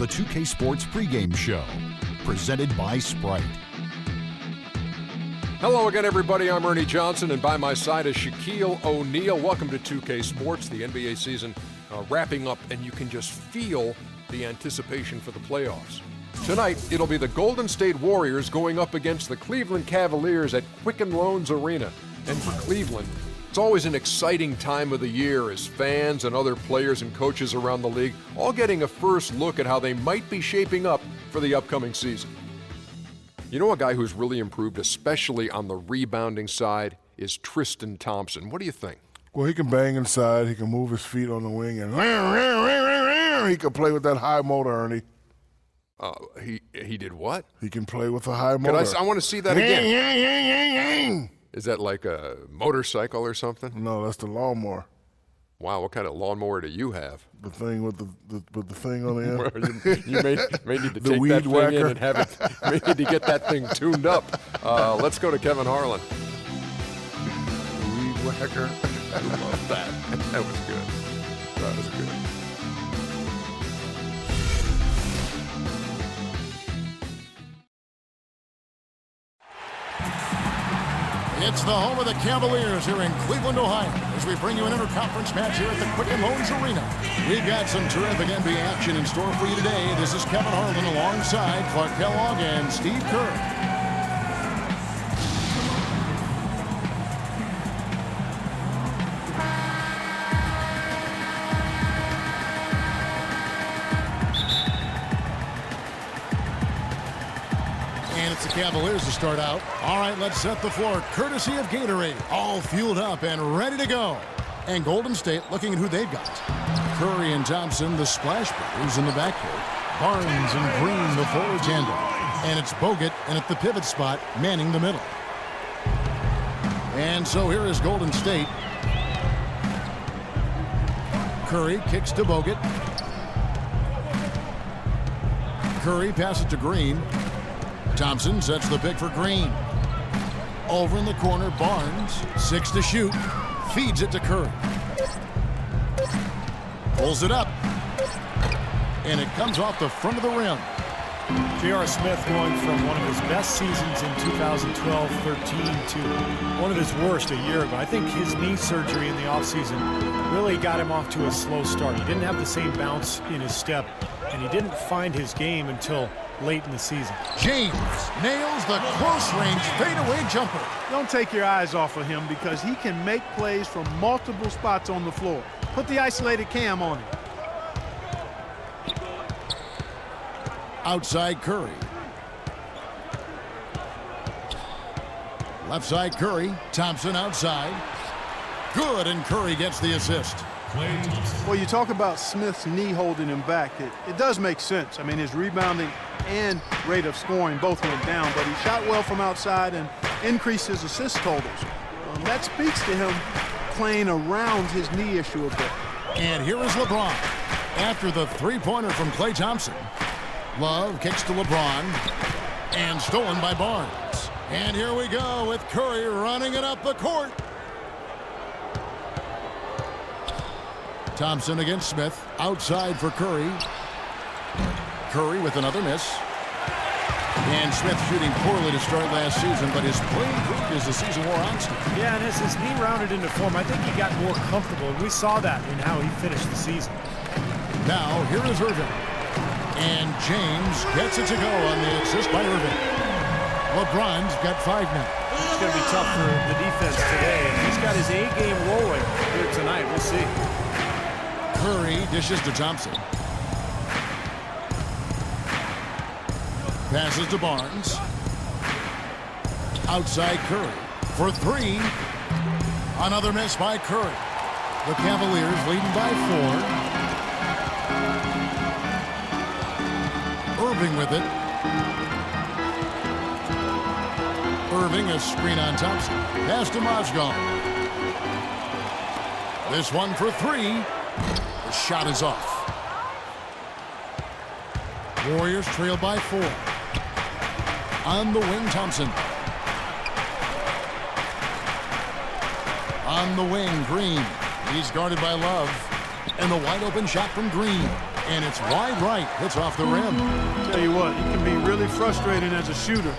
the 2K Sports pregame show, presented by Sprite. Hello again, everybody. I'm Ernie Johnson, and by my side is Shaquille O'Neal. Welcome to 2K Sports, the NBA season wrapping up, and you can just feel the anticipation for the playoffs. Tonight, it'll be the Golden State Warriors going up against the Cleveland Cavaliers at Quicken Loans Arena. And for Cleveland, it's always an exciting time of the year as fans and other players and coaches around the league all getting a first look at how they might be shaping up for the upcoming season. You know, a guy who's really improved, especially on the rebounding side, is Tristan Thompson. What do you think? Well, he can bang inside. He can move his feet on the wing, and he can play with that high motor, Ernie. He did what? He can play with a high motor. I want to see that again. Is that like a motorcycle or something? No, that's the lawnmower. Wow, what kind of lawnmower do you have? The thing with the thing on the end. Well, you may need to take that thing in and have it. May need to get that thing tuned up. Let's go to Kevin Harlan. Weed whacker. I love that. That was good. That was good. It's the home of the Cavaliers here in Cleveland, Ohio, as we bring you an interconference match here at the Quicken Loans Arena. We've got some terrific NBA action in store for you today. This is Kevin Harlan alongside Clark Kellogg and Steve Kerr. It's the Cavaliers to start out. All right, let's set the floor courtesy of Gatorade. All fueled up and ready to go. And Golden State looking at who they've got. Curry and Thompson, the splash brothers in the backcourt. Barnes and Green, the forward tandem. And it's Bogut, and at the pivot spot, manning the middle. And so here is Golden State. Curry kicks to Bogut. Curry passes to Green. Thompson sets the pick for Green. Over in the corner, Barnes, 6 to shoot, feeds it to Curry. Pulls it up, and it comes off the front of the rim. J.R. Smith going from one of his best seasons in 2012-13 to one of his worst a year ago. I think his knee surgery in the offseason really got him off to a slow start. He didn't have the same bounce in his step, and he didn't find his game until late in the season. James nails the close-range fadeaway jumper. Don't take your eyes off of him because he can make plays from multiple spots on the floor. Put the isolated cam on him. Outside Curry. Left side Curry. Thompson outside. Good, and Curry gets the assist. Well, you talk about Smith's knee holding him back. It does make sense. I mean, his rebounding and rate of scoring both went down, but he shot well from outside and increased his assist totals. That speaks to him playing around his knee issue a bit. And here is LeBron. After the three-pointer from Klay Thompson, Love kicks to LeBron and stolen by Barnes. And here we go with Curry running it up the court. Thompson against Smith. Outside for Curry. Curry with another miss. And Smith shooting poorly to start last season, but his play improved as the season wore on. Yeah, and as his knee rounded into form, I think he got more comfortable. We saw that in how he finished the season. Now, here is Irving. And James gets it to go on the assist by Irving. LeBron's got 5 now. It's going to be tough for the defense today. And he's got his A game rolling here tonight. We'll see. Curry dishes to Thompson. Passes to Barnes. Outside Curry for 3. Another miss by Curry. The Cavaliers leading by 4. Irving with it. Irving, a screen on Thompson. Pass to Mozgov. This one for 3. The shot is off. Warriors trail by 4. On the wing, Thompson. On the wing, Green. He's guarded by Love. And the wide open shot from Green. And it's wide right. Hits off the rim. Tell you what, he can be really frustrating as a shooter.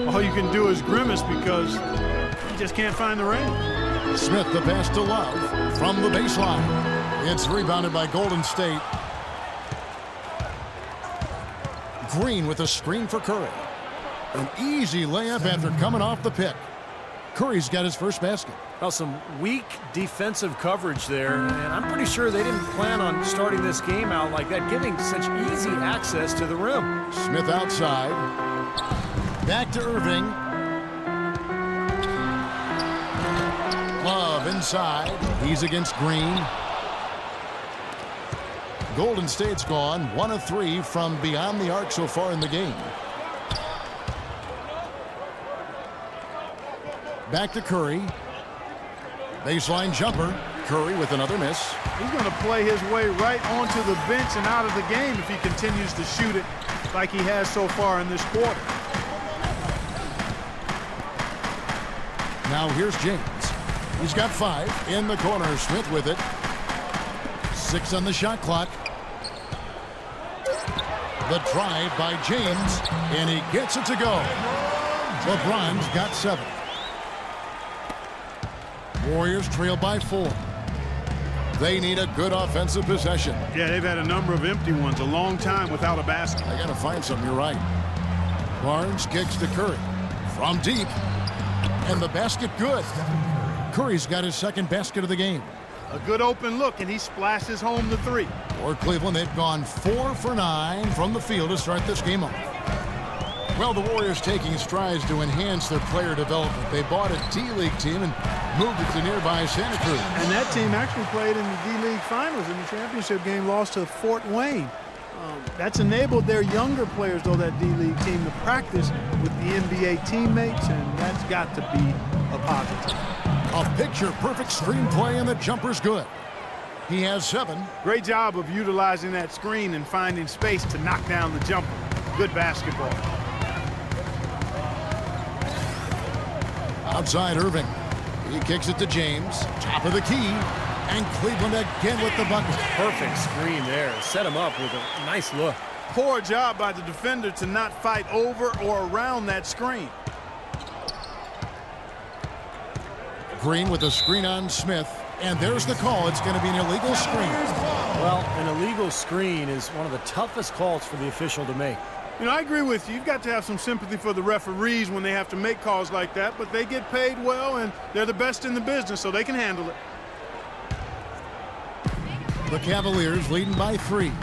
All you can do is grimace because you just can't find the ring. Smith the pass to Love from the baseline. It's rebounded by Golden State. Green with a screen for Curry. An easy layup after coming off the pick. Curry's got his first basket. Well, some weak defensive coverage there, and I'm pretty sure they didn't plan on starting this game out like that, giving such easy access to the rim. Smith outside. Back to Irving. Love inside. He's against Green. Golden State's gone 1 of 3 from beyond the arc so far in the game. Back to Curry. Baseline jumper. Curry with another miss. He's going to play his way right onto the bench and out of the game if he continues to shoot it like he has so far in this quarter. Now here's James. He's got 5 in the corner. Smith with it. 6 on the shot clock. The drive by James, and he gets it to go. LeBron's got 7. Warriors trail by 4. They need a good offensive possession. Yeah, they've had a number of empty ones, a long time without a basket. I got to find something. You're right. Barnes kicks to Curry from deep, and the basket good. Curry's got his second basket of the game. A good open look, and he splashes home the 3. For Cleveland, they've gone 4 for 9 from the field to start this game off. Well, the Warriors taking strides to enhance their player development. They bought a D-League team and moved it to nearby Santa Cruz. And that team actually played in the D-League Finals in the championship game, lost to Fort Wayne. That's enabled their younger players, though, that D-League team, to practice with the NBA teammates, and that's got to be a positive. A picture-perfect screen play, and the jumper's good. He has 7. Great job of utilizing that screen and finding space to knock down the jumper. Good basketball. Outside Irving. He kicks it to James. Top of the key. And Cleveland again with the bucket. Perfect screen there. Set him up with a nice look. Poor job by the defender to not fight over or around that screen. Green with a screen on Smith. And there's the call. It's going to be an illegal screen. Well, an illegal screen is one of the toughest calls for the official to make. You know, I agree with you. You've got to have some sympathy for the referees when they have to make calls like that, but they get paid well, and they're the best in the business, so they can handle it. The Cavaliers leading by 3.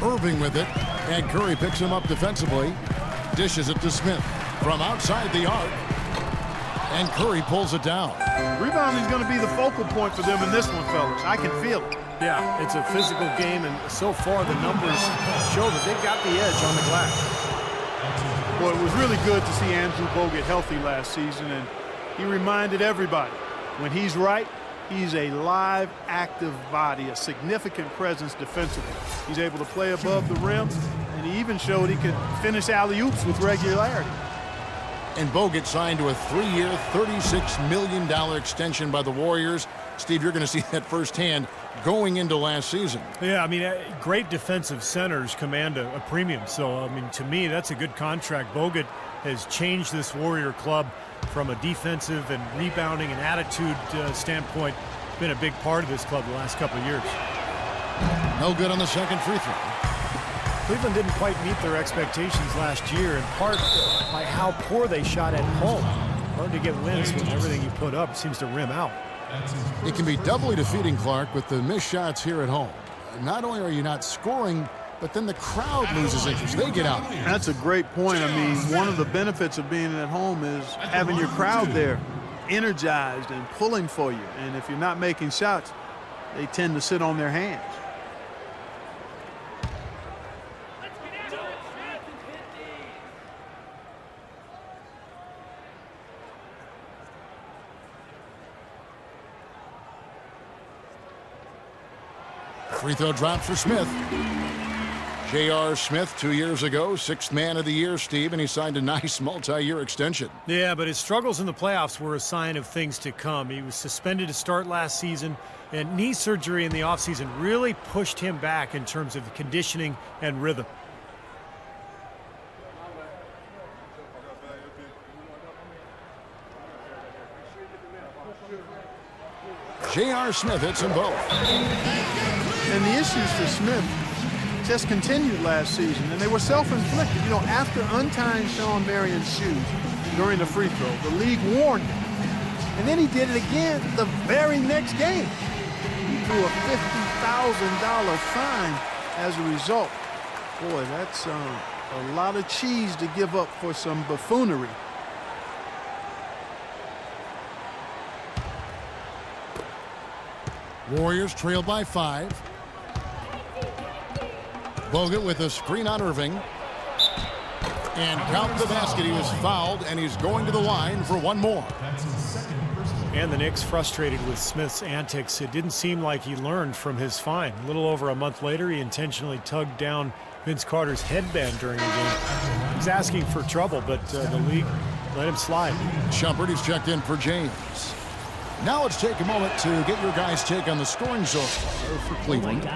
Irving with it, and Curry picks him up defensively. Dishes it to Smith from outside the arc, and Curry pulls it down. Rebounding is going to be the focal point for them in this one, fellas. I can feel it. Yeah, it's a physical game, and so far the numbers show that they've got the edge on the glass. Well, it was really good to see Andrew Bogut healthy last season, and he reminded everybody, when he's right, he's a live, active body, a significant presence defensively. He's able to play above the rim, and he even showed he could finish alley-oops with regularity. And Bogut signed to a 3-year, $36 million extension by the Warriors. Steve, you're going to see that firsthand going into last season. Yeah, I mean, great defensive centers command a premium. So, I mean, to me, that's a good contract. Bogut has changed this Warrior club from a defensive and rebounding and attitude standpoint. Been a big part of this club the last couple of years. No good on the second free throw. Cleveland didn't quite meet their expectations last year, in part by how poor they shot at home. Hard to get wins when everything you put up seems to rim out. It can be doubly defeating, Clark, with the missed shots here at home. Not only are you not scoring, but then the crowd loses interest. They get out. That's a great point. I mean, one of the benefits of being at home is having your crowd there energized and pulling for you. And if you're not making shots, they tend to sit on their hands. Free throw drops for Smith. J.R. Smith 2 years ago, 6th man of the year, Steve, and he signed a nice multi-year extension. Yeah, but his struggles in the playoffs were a sign of things to come. He was suspended to start last season, and knee surgery in the offseason really pushed him back in terms of conditioning and rhythm. J.R. Smith hits them both. And the issues for Smith just continued last season, and they were self-inflicted. You know, after untying Sean Marion's shoes during the free throw, the league warned him. And then he did it again the very next game. He drew a $50,000 fine as a result. Boy, that's a lot of cheese to give up for some buffoonery. Warriors trail by 5. Bogut with a screen on Irving. And count the basket. He was fouled, and he's going to the line for one more. And the Knicks frustrated with Smith's antics. It didn't seem like he learned from his fine. A little over a month later, he intentionally tugged down Vince Carter's headband during the game. He's asking for trouble, but the league let him slide. Shumpert, he's checked in for James. Now let's take a moment to get your guys' take on the scoring zone for Cleveland.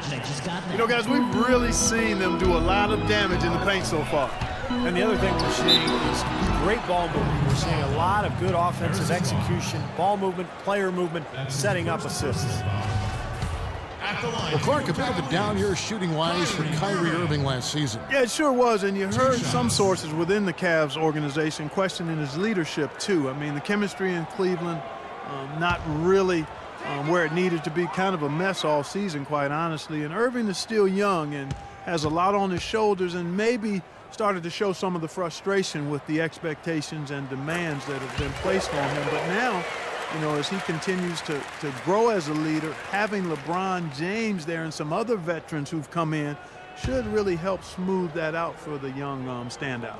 You know, guys, we've really seen them do a lot of damage in the paint so far. And the other thing we're seeing is great ball movement. We're seeing a lot of good offensive execution, ball movement, player movement, setting up assists. Well, Clark, a bit of a down year shooting-wise for Kyrie Irving last season. Yeah, it sure was, and you heard some sources within the Cavs organization questioning his leadership, too. I mean, the chemistry in Cleveland, not really where it needed to be, kind of a mess all season, quite honestly. And Irving is still young and has a lot on his shoulders, and maybe started to show some of the frustration with the expectations and demands that have been placed on him. But now, you know, as he continues to grow as a leader, having LeBron James there and some other veterans who've come in should really help smooth that out for the young standout.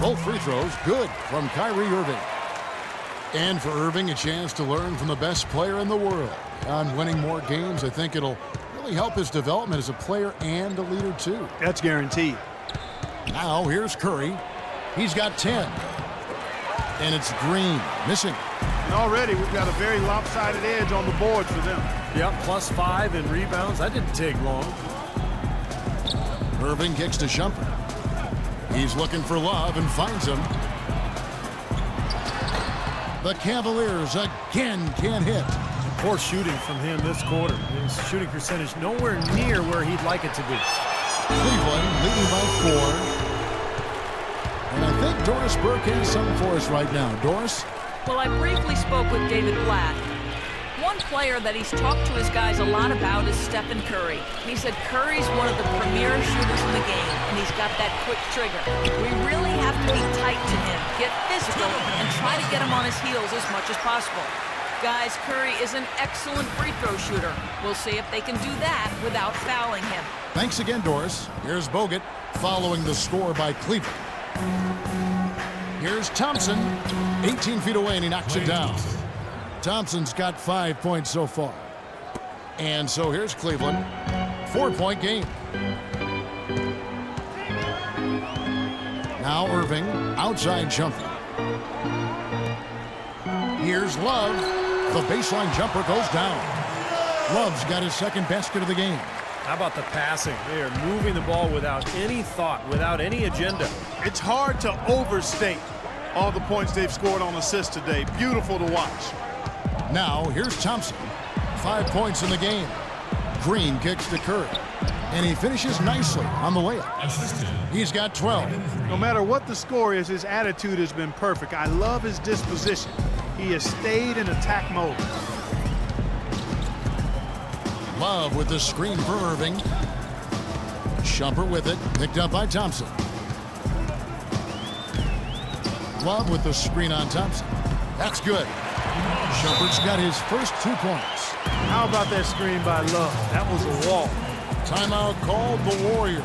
Both free throws good from Kyrie Irving. And for Irving, a chance to learn from the best player in the world. On winning more games, I think it'll really help his development as a player and a leader, too. That's guaranteed. Now, here's Curry. He's got 10. And it's Green, missing. And already we've got a very lopsided edge on the board for them. Yep, +5 in rebounds. That didn't take long. Irving kicks to Shumpert. He's looking for Love and finds him. The Cavaliers again can't hit. Poor shooting from him this quarter. His shooting percentage nowhere near where he'd like it to be. Cleveland leading by 4. And I think Doris Burke has something for us right now. Doris? Well, I briefly spoke with David Blatt. One player that he's talked to his guys a lot about is Stephen Curry. He said Curry's one of the premier shooters in the game, and he's got that quick trigger. We really have to be tight to him, get physical, and try to get him on his heels as much as possible. Guys, Curry is an excellent free throw shooter. We'll see if they can do that without fouling him. Thanks again, Doris. Here's Bogut following the score by Cleveland. Here's Thompson, 18 feet away, and he knocks it down. Thompson's got 5 points so far. And so here's Cleveland. 4-point game. Now Irving, outside jumper. Here's Love. The baseline jumper goes down. Love's got his second basket of the game. How about the passing? They are moving the ball without any thought, without any agenda. It's hard to overstate all the points they've scored on assists today. Beautiful to watch. Now, here's Thompson. 5 points in the game. Green kicks to Curry. And he finishes nicely on the layup. He's got 12. No matter what the score is, his attitude has been perfect. I love his disposition. He has stayed in attack mode. Love with the screen for Irving. Shumpert with it. Picked up by Thompson. Love with the screen on Thompson. That's good. Shumpert's got his first 2 points. How about that screen by Love? That was a wall. Timeout called the Warriors.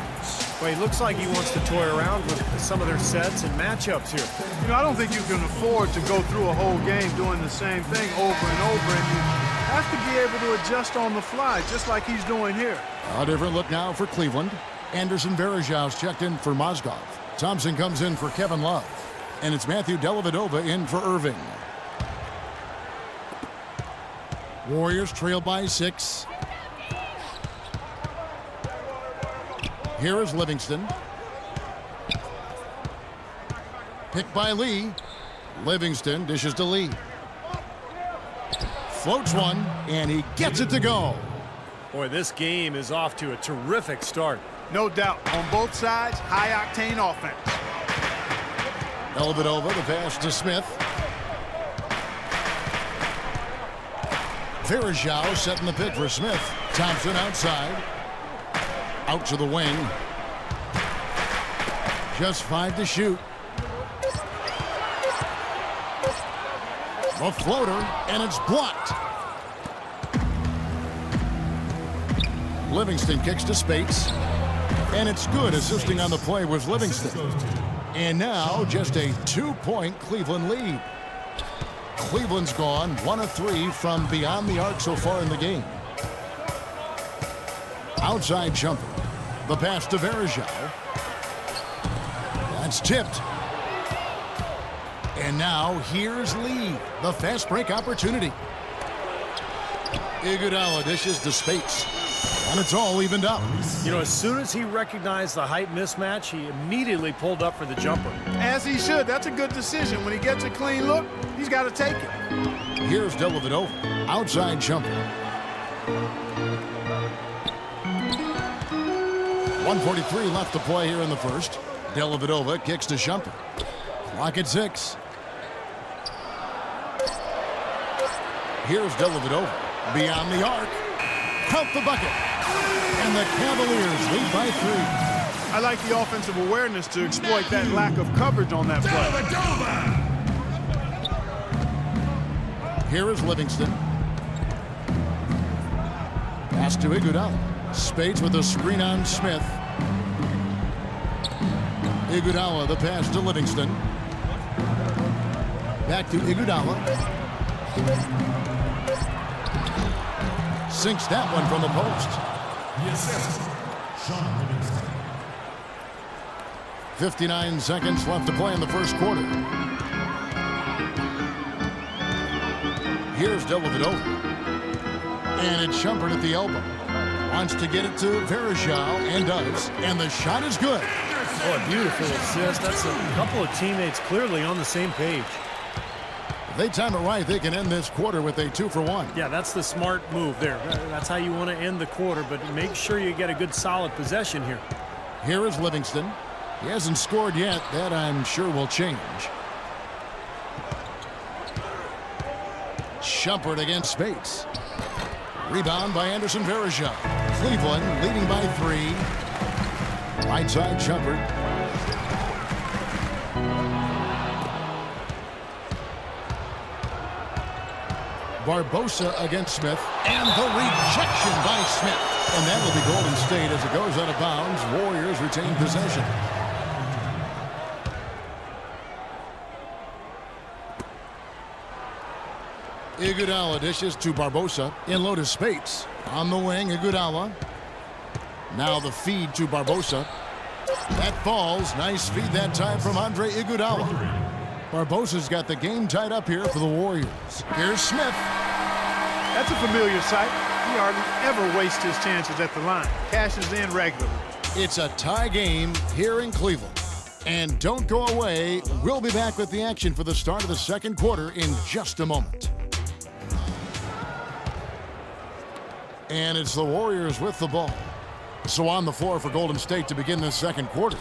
Well, he looks like he wants to toy around with some of their sets and matchups here. You know, I don't think you can afford to go through a whole game doing the same thing over and over, and you have to be able to adjust on the fly, just like he's doing here. A different look now for Cleveland. Anderson Varejão's checked in for Mozgov. Thompson comes in for Kevin Love. And it's Matthew Dellavedova in for Irving. Warriors trail by 6. Here is Livingston. Picked by Lee. Livingston dishes to Lee. Floats one, and he gets it to go. Boy, this game is off to a terrific start. No doubt. On both sides, high-octane offense. Dellavedova, the pass to Smith. Varejão setting the pick for Smith. Thompson outside. Out to the wing. Just 5 to shoot. A floater, and it's blocked. Livingston kicks to Spates. And it's good. Assisting on the play was Livingston. And now just a 2-point Cleveland lead. Cleveland's gone 1 of 3 from beyond the arc so far in the game. Outside jumper. The pass to Varejão. That's tipped. And now here's Lee. The fast break opportunity. Iguodala dishes to Spates. And it's all evened up. You know, as soon as he recognized the height mismatch, he immediately pulled up for the jumper. As he should. That's a good decision. When he gets a clean look, he's got to take it. Here's Dellavedova. Outside jumper. 1:43 left to play here in the first. Dellavedova kicks to Shumpert. Clock at 6. Here's Dellavedova. Beyond the arc. Count the bucket. And the Cavaliers lead by 3. I like the offensive awareness to exploit that lack of coverage on that play. Here is Livingston. Pass to Iguodala. Spates with a screen on Smith. Iguodala, the pass to Livingston. Back to Iguodala. Sinks that one from the post. 59 seconds left to play in the first quarter. Here's Dellavedova. And it's Shumpert at the elbow. Wants to get it to Varejão, and does. And the shot is good. Oh, a beautiful assist. That's a couple of teammates clearly on the same page. If they time it right, they can end this quarter with a 2-for-1. Yeah, that's the smart move there. That's how you want to end the quarter, but make sure you get a good solid possession here. Here is Livingston. He hasn't scored yet. That I'm sure will change. Shumpert against Spates. Rebound by Anderson Varejão. Cleveland leading by 3. Right side Shumpert. Barbosa against Smith. And the rejection by Smith. And that will be Golden State as it goes out of bounds. Warriors retain possession. Iguodala dishes to Barbosa. In low to Spates. On the wing, Iguodala. Now the feed to Barbosa. That falls. Nice feed that time from Andre Iguodala. Barbosa's got the game tied up here for the Warriors. Here's Smith. That's a familiar sight. He hardly ever wastes his chances at the line. Cashes in regularly. It's a tie game here in Cleveland. And don't go away. We'll be back with the action for the start of the second quarter in just a moment. And it's the Warriors with the ball. So on the floor for Golden State to begin this second quarter.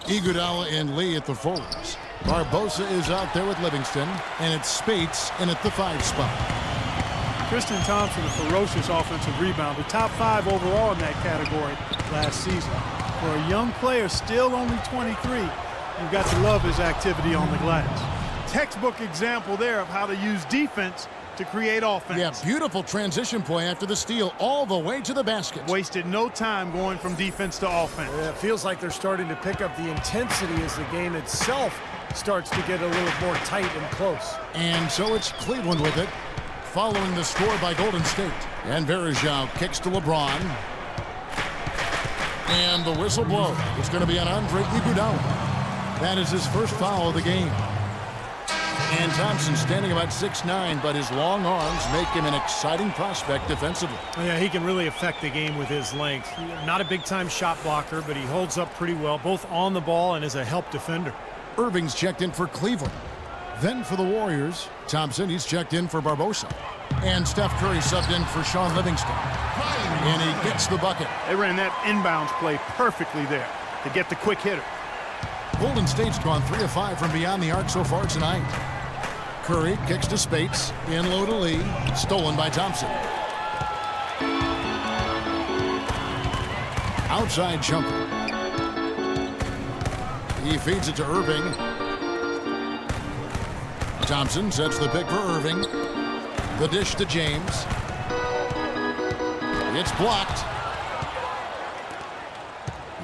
Iguodala and Lee at the forwards. Barbosa is out there with Livingston. And it's Spates in at the 5 spot. Tristan Thompson, a ferocious offensive rebounder, top 5 overall in that category last season. For a young player, still only 23, you've got to love his activity on the glass. Textbook example there of how to use defense to create offense. Yeah, beautiful transition play after the steal all the way to the basket. Wasted no time going from defense to offense. Yeah, it feels like they're starting to pick up the intensity as the game itself starts to get a little more tight and close. And so it's Cleveland with it, following the score by Golden State. And Verjao kicks to LeBron. And the whistle blows. It's going to be on Andre Iguodala. That is his first foul of the game. And Thompson standing about 6'9", but his long arms make him an exciting prospect defensively. Yeah, he can really affect the game with his length. Not a big-time shot blocker, but he holds up pretty well, both on the ball and as a help defender. Irving's checked in for Cleveland. Then for the Warriors, Thompson, he's checked in for Barbosa. And Steph Curry subbed in for Sean Livingston. And he gets the bucket. They ran that inbounds play perfectly there to get the quick hitter. Golden State's gone 3 of 5 from beyond the arc so far tonight. Curry kicks to Spates, in low to Lee, stolen by Thompson. Outside jumper. He feeds it to Irving. Thompson sets the pick for Irving. The dish to James. It's blocked.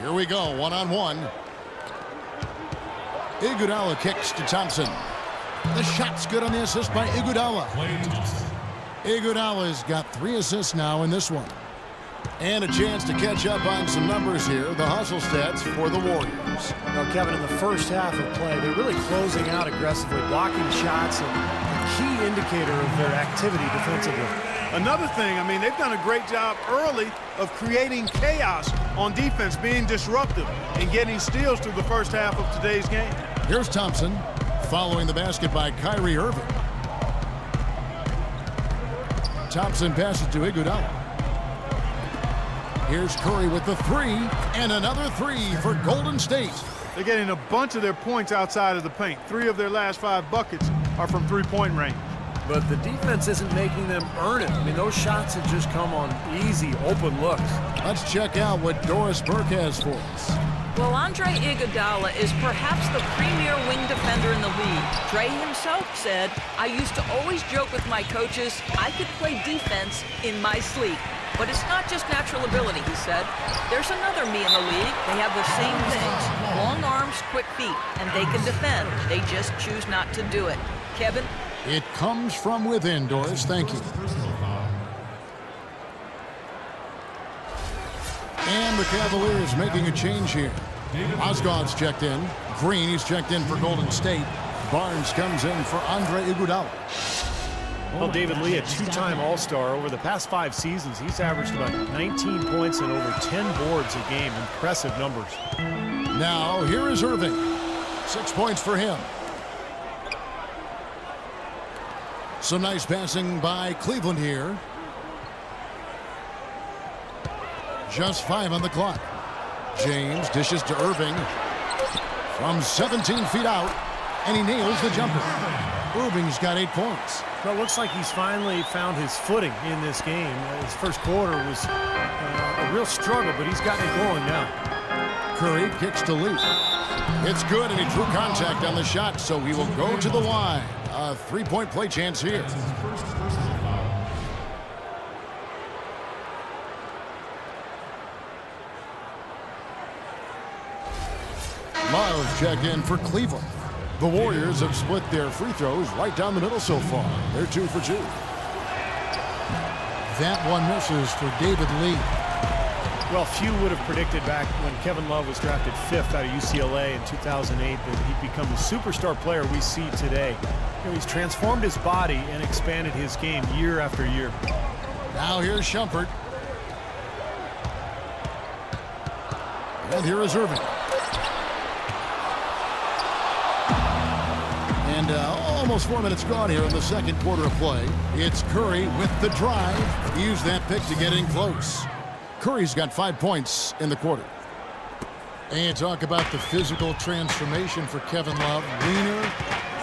Here we go, one-on-one. Iguodala kicks to Thompson. The shot's good on the assist by Iguodala. Iguodala's got 3 assists now in this one. And a chance to catch up on some numbers here. The hustle stats for the Warriors. Now, Kevin, in the first half of play, they're really closing out aggressively, blocking shots, and a key indicator of their activity defensively. Another thing, I mean, they've done a great job early of creating chaos on defense, being disruptive, and getting steals through the first half of today's game. Here's Thompson, following the basket by Kyrie Irving. Thompson passes to Iguodala. Here's Curry with the 3, and another 3 for Golden State. They're getting a bunch of their points outside of the paint. 3 of their last 5 buckets are from three-point range. But the defense isn't making them earn it. I mean, those shots have just come on easy, open looks. Let's check out what Doris Burke has for us. Well, Andre Iguodala is perhaps the premier wing defender in the league. Dre himself said, "I used to always joke with my coaches, I could play defense in my sleep. But it's not just natural ability," he said. "There's another me in the league. They have the same things. Long arms, quick feet, and they can defend. They just choose not to do it." Kevin? It comes from within, Doris. Thank you. And the Cavaliers making a change here. Osgood's checked in. Green, he's checked in for Golden State. Barnes comes in for Andre Iguodala. Well, David Lee, a 2-time All-Star. Over the past 5 seasons, he's averaged about 19 points and over 10 boards a game. Impressive numbers. Now, here is Irving. 6 points for him. Some nice passing by Cleveland here. Just 5 on the clock. James dishes to Irving from 17 feet out, and he nails the jumper. Irving's got 8 points. Well, it looks like he's finally found his footing in this game. His first quarter was a real struggle, but he's gotten it going now. Curry kicks to Lee. It's good, and he drew contact on the shot, so he will go to the line. A 3-point play chance here. Love checked in for Cleveland. The Warriors have split their free throws right down the middle so far. They're 2 for 2. That one misses for David Lee. Well, few would have predicted back when Kevin Love was drafted 5th out of UCLA in 2008 that he'd become the superstar player we see today. You know, he's transformed his body and expanded his game year after year. Now here's Shumpert. And here is Irving. And almost 4 minutes gone here in the second quarter of play. It's Curry with the drive. He used that pick to get in close. Curry's got 5 points in the quarter. And talk about the physical transformation for Kevin Love. Leaner,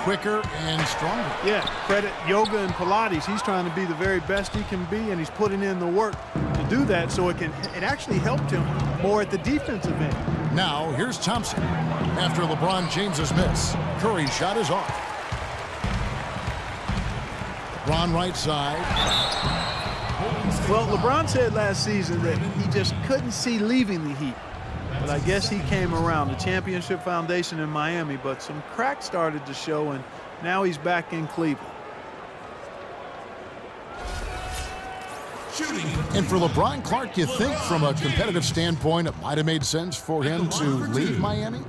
quicker, and stronger. Yeah, credit yoga and Pilates. He's trying to be the very best he can be, and he's putting in the work to do that, so it actually helped him more at the defensive end. Now, here's Thompson. After LeBron James's miss, Curry's shot is off. LeBron right side. Well, LeBron said last season that he just couldn't see leaving the Heat. But I guess he came around. The championship foundation in Miami, but some cracks started to show, and now he's back in Cleveland. And for LeBron Clark, you think from a competitive standpoint it might have made sense for him to leave Miami?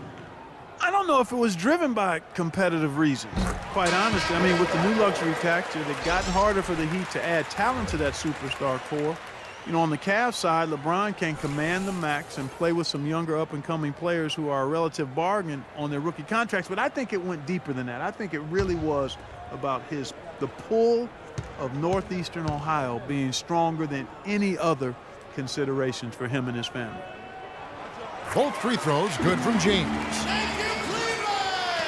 I don't know if it was driven by competitive reasons, quite honestly. I mean, with the new luxury tax, it had gotten harder for the Heat to add talent to that superstar core. You know, on the Cavs side, LeBron can command the max and play with some younger up-and-coming players who are a relative bargain on their rookie contracts. But I think it went deeper than that. I think it really was about the pull of Northeastern Ohio being stronger than any other considerations for him and his family. Both free throws good from James.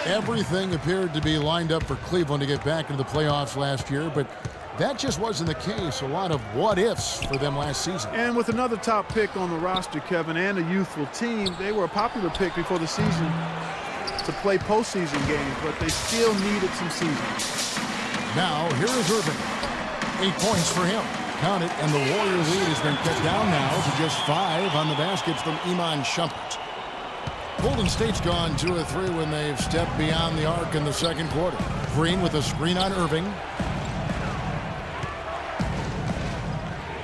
Everything appeared to be lined up for Cleveland to get back into the playoffs last year, but that just wasn't the case. A lot of what-ifs for them last season. And with another top pick on the roster, Kevin, and a youthful team, they were a popular pick before the season to play postseason games, but they still needed some seasoning. Now, here is Irving. 8 points for him. Count it, and the Warrior lead has been cut down now to just 5 on the baskets from Iman Shumpert. Golden State's gone 2 of 3 when they've stepped beyond the arc in the second quarter. Green with a screen on Irving.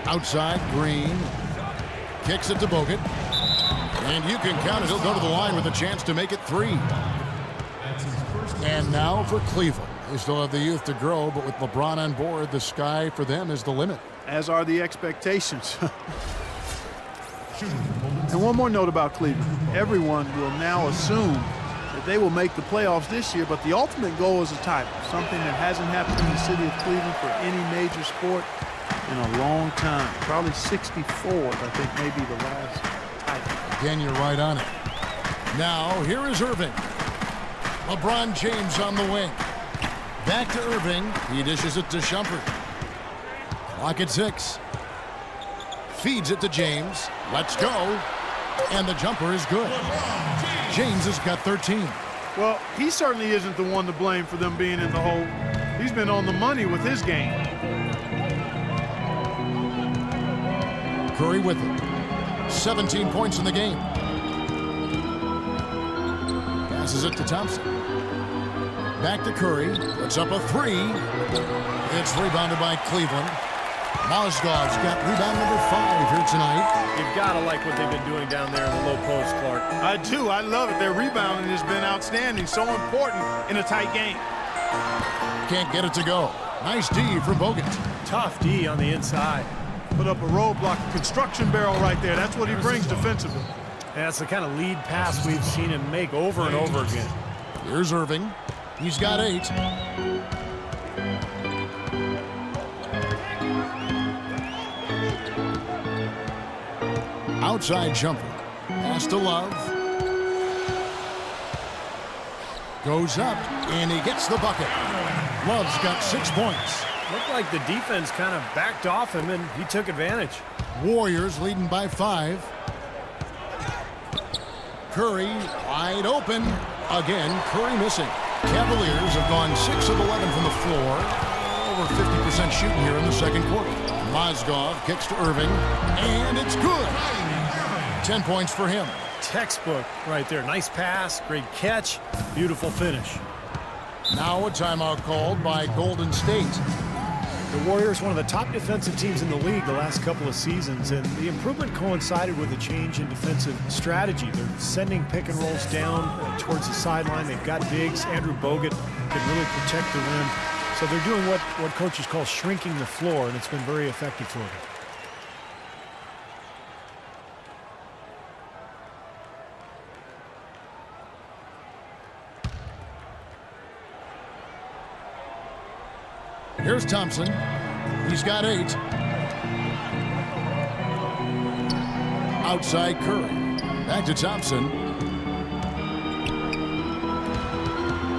Outside, Green. Kicks it to Bogut. And you can count it. He'll go to the line with a chance to make it 3. And now for Cleveland. They still have the youth to grow, but with LeBron on board, the sky for them is the limit. As are the expectations. And one more note about Cleveland. Everyone will now assume that they will make the playoffs this year, but the ultimate goal is a title, something that hasn't happened in the city of Cleveland for any major sport in a long time. Probably 64, I think, maybe the last title. Again, you're right on it. Now, here is Irving. LeBron James on the wing. Back to Irving. He dishes it to Shumpert. Clock at 6. Feeds it to James. Let's go. And the jumper is good. James has got 13. Well, he certainly isn't the one to blame for them being in the hole. He's been on the money with his game. Curry with it. 17 points in the game. Passes it to Thompson. Back to Curry. Puts up a 3. It's rebounded by Cleveland. Mozgov's got rebound number 5 here tonight. You've got to like what they've been doing down there in the low post, Clark. I do. I love it. Their rebounding has been outstanding. So important in a tight game. Can't get it to go. Nice D from Bogut. Tough D on the inside. Put up a roadblock, a construction barrel right there. That's what he brings defensively. That's the kind of lead pass we've seen him make over and over again. Here's Irving. He's got 8. Outside jumper. Pass to Love. Goes up, and he gets the bucket. Love's got 6 points. Looked like the defense kind of backed off him, and he took advantage. Warriors leading by 5. Curry wide open. Again, Curry missing. Cavaliers have gone 6 of 11 from the floor. Over 50% shooting here in the second quarter. Mozgov kicks to Irving, and it's good. 10 points for him. Textbook right there. Nice pass, great catch, beautiful finish. Now a timeout called by Golden State. The Warriors, one of the top defensive teams in the league the last couple of seasons, and the improvement coincided with a change in defensive strategy. They're sending pick and rolls down towards the sideline. They've got bigs. Andrew Bogut can really protect the rim. So they're doing what coaches call shrinking the floor, and it's been very effective for them. Here's Thompson. He's got 8. Outside Curry. Back to Thompson.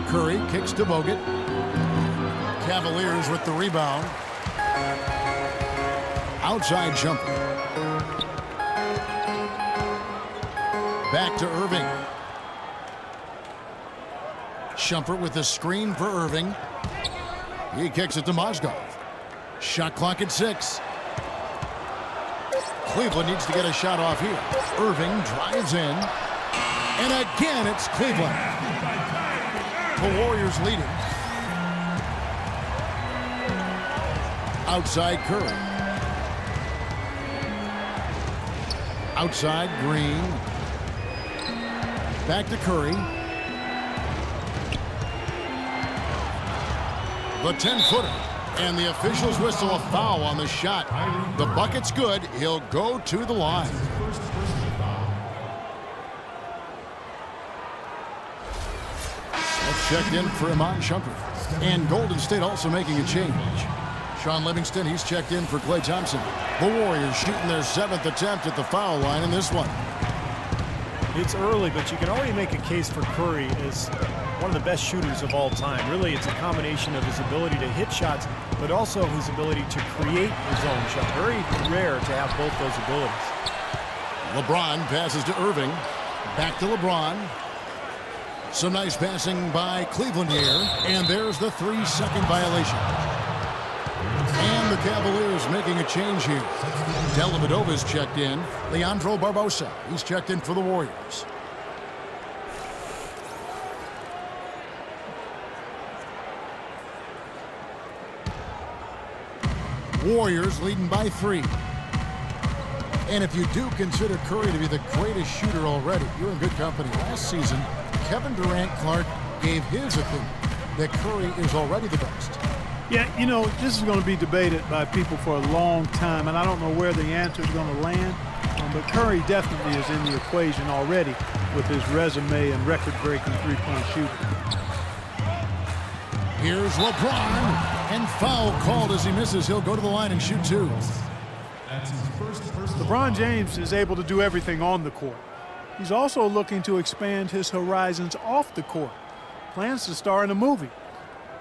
Curry kicks to Bogut. Cavaliers with the rebound. Outside jumper. Back to Irving. Shumpert with the screen for Irving. He kicks it to Mozgov. Shot clock at 6. Cleveland needs to get a shot off here. Irving drives in. And again, it's Cleveland. The Warriors leading. Outside Curry. Outside Green. Back to Curry. The 10-footer. And the officials whistle a foul on the shot. The bucket's good. He'll go to the line. Smith checked in for Iman Shumpert. And Golden State also making a change. Sean Livingston, he's checked in for Klay Thompson. The Warriors shooting their 7th attempt at the foul line in this one. It's early, but you can already make a case for Curry as one of the best shooters of all time. Really, it's a combination of his ability to hit shots, but also his ability to create his own shot. Very rare to have both those abilities. LeBron passes to Irving. Back to LeBron. Some nice passing by Cleveland here. And there's the 3-second violation. And the Cavaliers making a change here. Dellavedova's checked in. Leandro Barbosa, he's checked in for the Warriors. Warriors leading by 3. And if you do consider Curry to be the greatest shooter already, you're in good company. Last season, Kevin Durant Clark gave his opinion that Curry is already the best. Yeah, you know, this is going to be debated by people for a long time, and I don't know where the answer is going to land. But Curry definitely is in the equation already with his resume and record-breaking three-point shooting. Here's LeBron. And foul called as he misses. He'll go to the line and shoot 2. LeBron James is able to do everything on the court. He's also looking to expand his horizons off the court. Plans to star in a movie.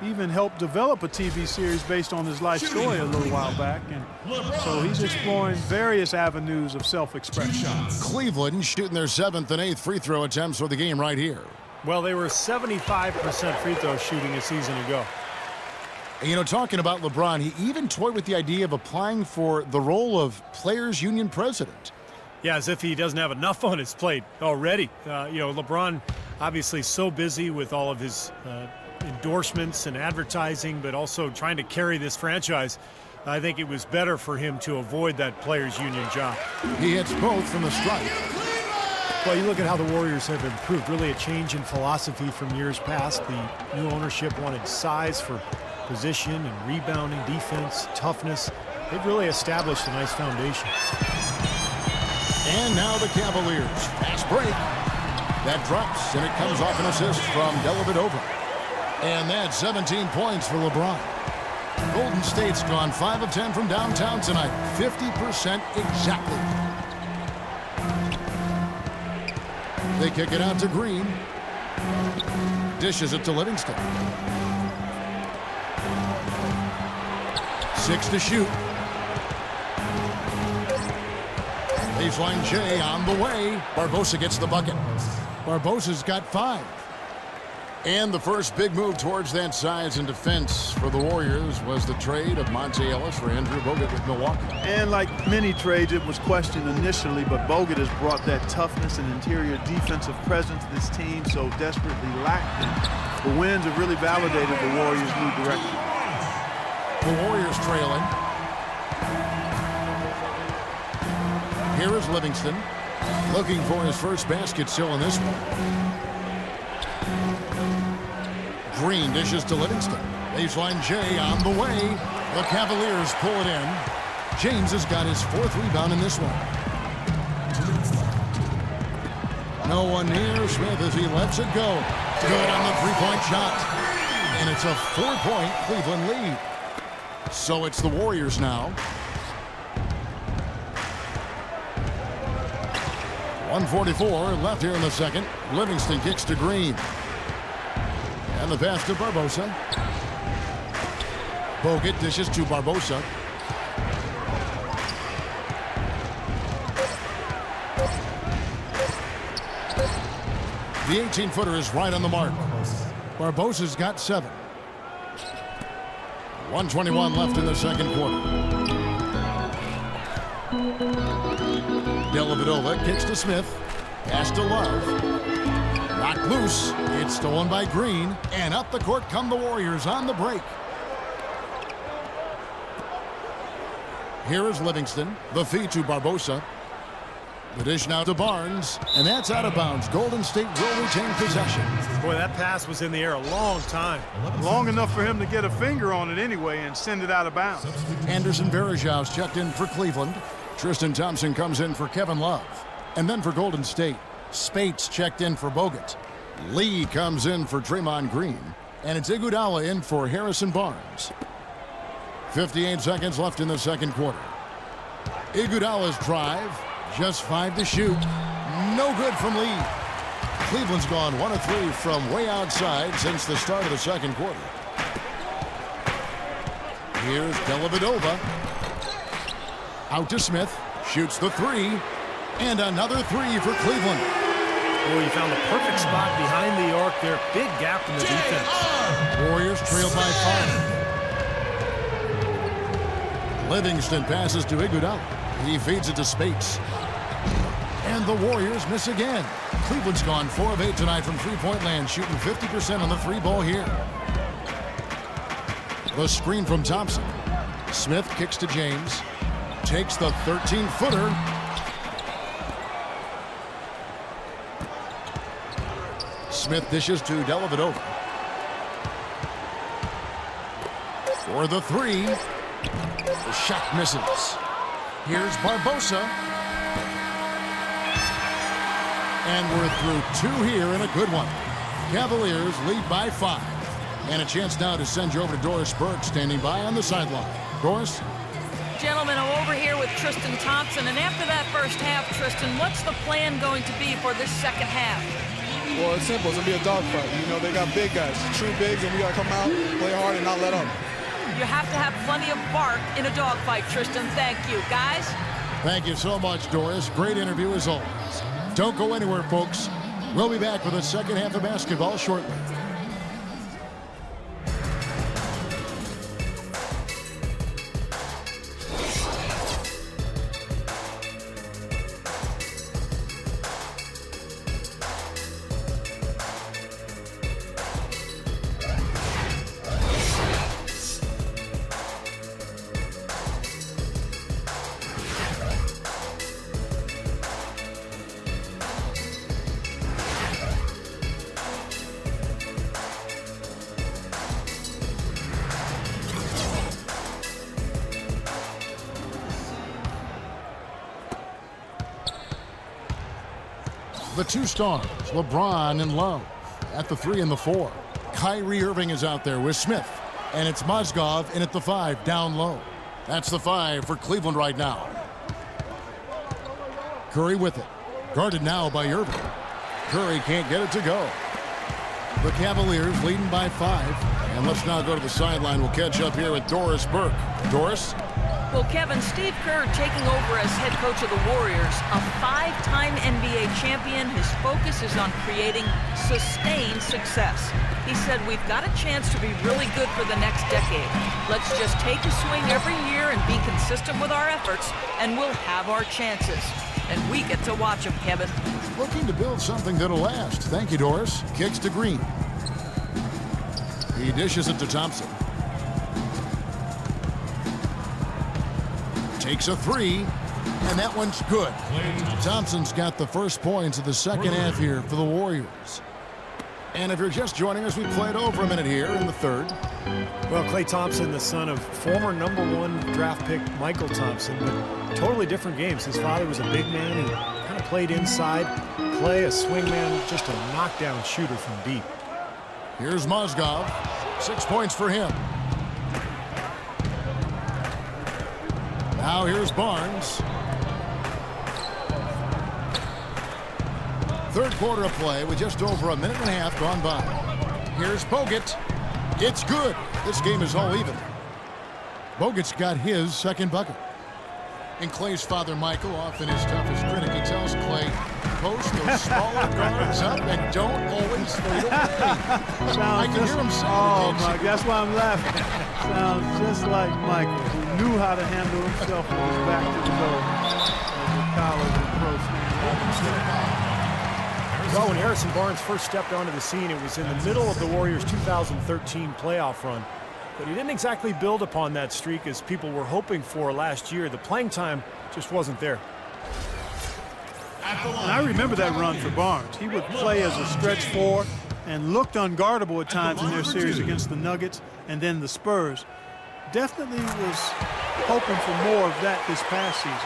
He even helped develop a TV series based on his life story a little while back. And so he's exploring various avenues of self-expression. Cleveland shooting their 7th and 8th free throw attempts for the game right here. Well, they were 75% free throw shooting a season ago. And, you know, talking about LeBron, he even toyed with the idea of applying for the role of Players Union president. Yeah, as if he doesn't have enough on his plate already. You know, LeBron obviously so busy with all of his endorsements and advertising, but also trying to carry this franchise. I think it was better for him to avoid that Players Union job. He hits both from the strike. Well, you look at how the Warriors have improved. Really a change in philosophy from years past. The new ownership wanted size for position and rebounding, defense, toughness. They've really established a nice foundation. And now the Cavaliers. Fast break. That drops, and it comes off an assist from Dellavedova. And that's 17 points for LeBron. Golden State's gone 5 of 10 from downtown tonight. 50% exactly. They kick it out to Green. Dishes it to Livingston. 6 to shoot. Baseline J on the way. Barbosa gets the bucket. Barbosa's got 5. And the first big move towards that size and defense for the Warriors was the trade of Monte Ellis for Andrew Bogut with Milwaukee. And like many trades, it was questioned initially, but Bogut has brought that toughness and interior defensive presence this team so desperately lacked. And the wins have really validated the Warriors' new direction. The Warriors trailing. Here is Livingston, looking for his first basket still in this one. Green dishes to Livingston. Baseline J on the way. The Cavaliers pull it in. James has got his 4th rebound in this one. No one near Smith as he lets it go. Good on the three-point shot. And it's a 4-point Cleveland lead. So it's the Warriors now. 1:44 left here in the second. Livingston kicks to Green. And the pass to Barbosa. Bogut dishes to Barbosa. The 18-footer is right on the mark. Barbosa's got 7. 1:21 left in the second quarter. Dellavedova kicks to Smith. Pass to Love. Knocked loose. It's stolen by Green. And up the court come the Warriors on the break. Here is Livingston. The feed to Barbosa. The dish now to Barnes. And that's out of bounds. Golden State will retain possession. Boy, that pass was in the air a long time. Long enough for him to get a finger on it anyway and send it out of bounds. Anderson Varejão's checked in for Cleveland. Tristan Thompson comes in for Kevin Love. And then for Golden State, Spates checked in for Bogut. Lee comes in for Draymond Green. And it's Iguodala in for Harrison Barnes. 58 seconds left in the second quarter. Iguodala's drive, just 5 to shoot. No good from Lee. Cleveland's gone 1 of 3 from way outside since the start of the second quarter. Here's Dellavedova. Out to Smith. Shoots the 3. And another 3 for Cleveland. Oh, he found the perfect spot behind the arc there. Big gap in the defense. Warriors trailed by 5. Livingston passes to Iguodala. He feeds it to Spates. And the Warriors miss again. Cleveland's gone 4 of 8 tonight from three-point land, shooting 50% on the 3-ball here. The screen from Thompson. Smith kicks to James. Takes the 13-footer. Smith dishes to Dellavedova. For the 3. The shot misses. Here's Barbosa. And we're through 2 here in a good one. Cavaliers lead by 5. And a chance now to send you over to Doris Burke, standing by on the sideline. Doris? Gentlemen, I'm over here with Tristan Thompson. And after that first half, Tristan, what's the plan going to be for this second half? Well, it's simple. It's going to be a dogfight. You know, they got big guys, true bigs, and we got to come out, play hard, and not let up. You have to have plenty of bark in a dogfight, Tristan. Thank you. Guys? Thank you so much, Doris. Great interview as always. Don't go anywhere, folks. We'll be back with the second half of basketball shortly. The 2 stars, LeBron and Love, at the 3 and the 4. Kyrie Irving is out there with Smith. And it's Mozgov in at the 5, down low. That's the 5 for Cleveland right now. Curry with it. Guarded now by Irving. Curry can't get it to go. The Cavaliers leading by 5. And let's now go to the sideline. We'll catch up here with Doris Burke. Doris? Well, Kevin, Steve Kerr taking over as head coach of the Warriors, a 5-time NBA champion. His focus is on creating sustained success. He said, we've got a chance to be really good for the next decade. Let's just take a swing every year and be consistent with our efforts, and we'll have our chances. And we get to watch him, Kevin. Looking to build something that'll last. Thank you, Doris. Kicks to Green. He dishes it to Thompson. Takes a 3, and that one's good. Thompson's got the first points of the second half here for the Warriors. And if you're just joining us, we played over a minute here in the third. Well, Klay Thompson, the son of former #1 draft pick Michael Thompson, but totally different games. His father was a big man who kind of played inside. Klay, a swingman, just a knockdown shooter from deep. Here's Mozgov. 6 points for him. Now here's Barnes. Third quarter of play with just over a minute and a half gone by. Here's Bogut. It's good. This game is all even. Bogut's got his second bucket. And Klay's father, Michael, often his toughest critic, he tells Klay, post those smaller guards up and don't always fade away. I can hear him saying oh, Mike, that's why I'm laughing. Sounds just like Michael, who knew how to handle himself with his back to the goal as a college and pro stand. Well, when Harrison Barnes first stepped onto the scene, it was in the middle of the Warriors' 2013 playoff run. But he didn't exactly build upon that streak as people were hoping for last year. The playing time just wasn't there. And I remember that run for Barnes. He would play as a stretch four and looked unguardable at times in their series against the Nuggets and then the Spurs. Definitely was hoping for more of that this past season.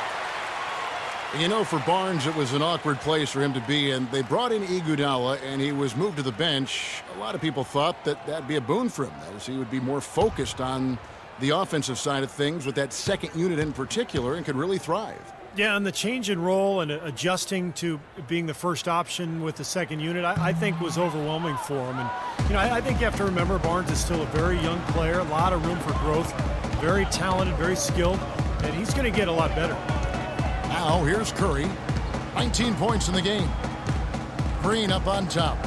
You know, for Barnes, it was an awkward place for him to be, and they brought in Iguodala, and he was moved to the bench. A lot of people thought that that'd be a boon for him, as he would be more focused on the offensive side of things with that second unit in particular and could really thrive. Yeah, and the change in role and adjusting to being the first option with the second unit, I think was overwhelming for him. And, you know, I think you have to remember Barnes is still a very young player, a lot of room for growth, very talented, very skilled, and he's going to get a lot better. Now, here's Curry. 19 points in the game. Green up on top.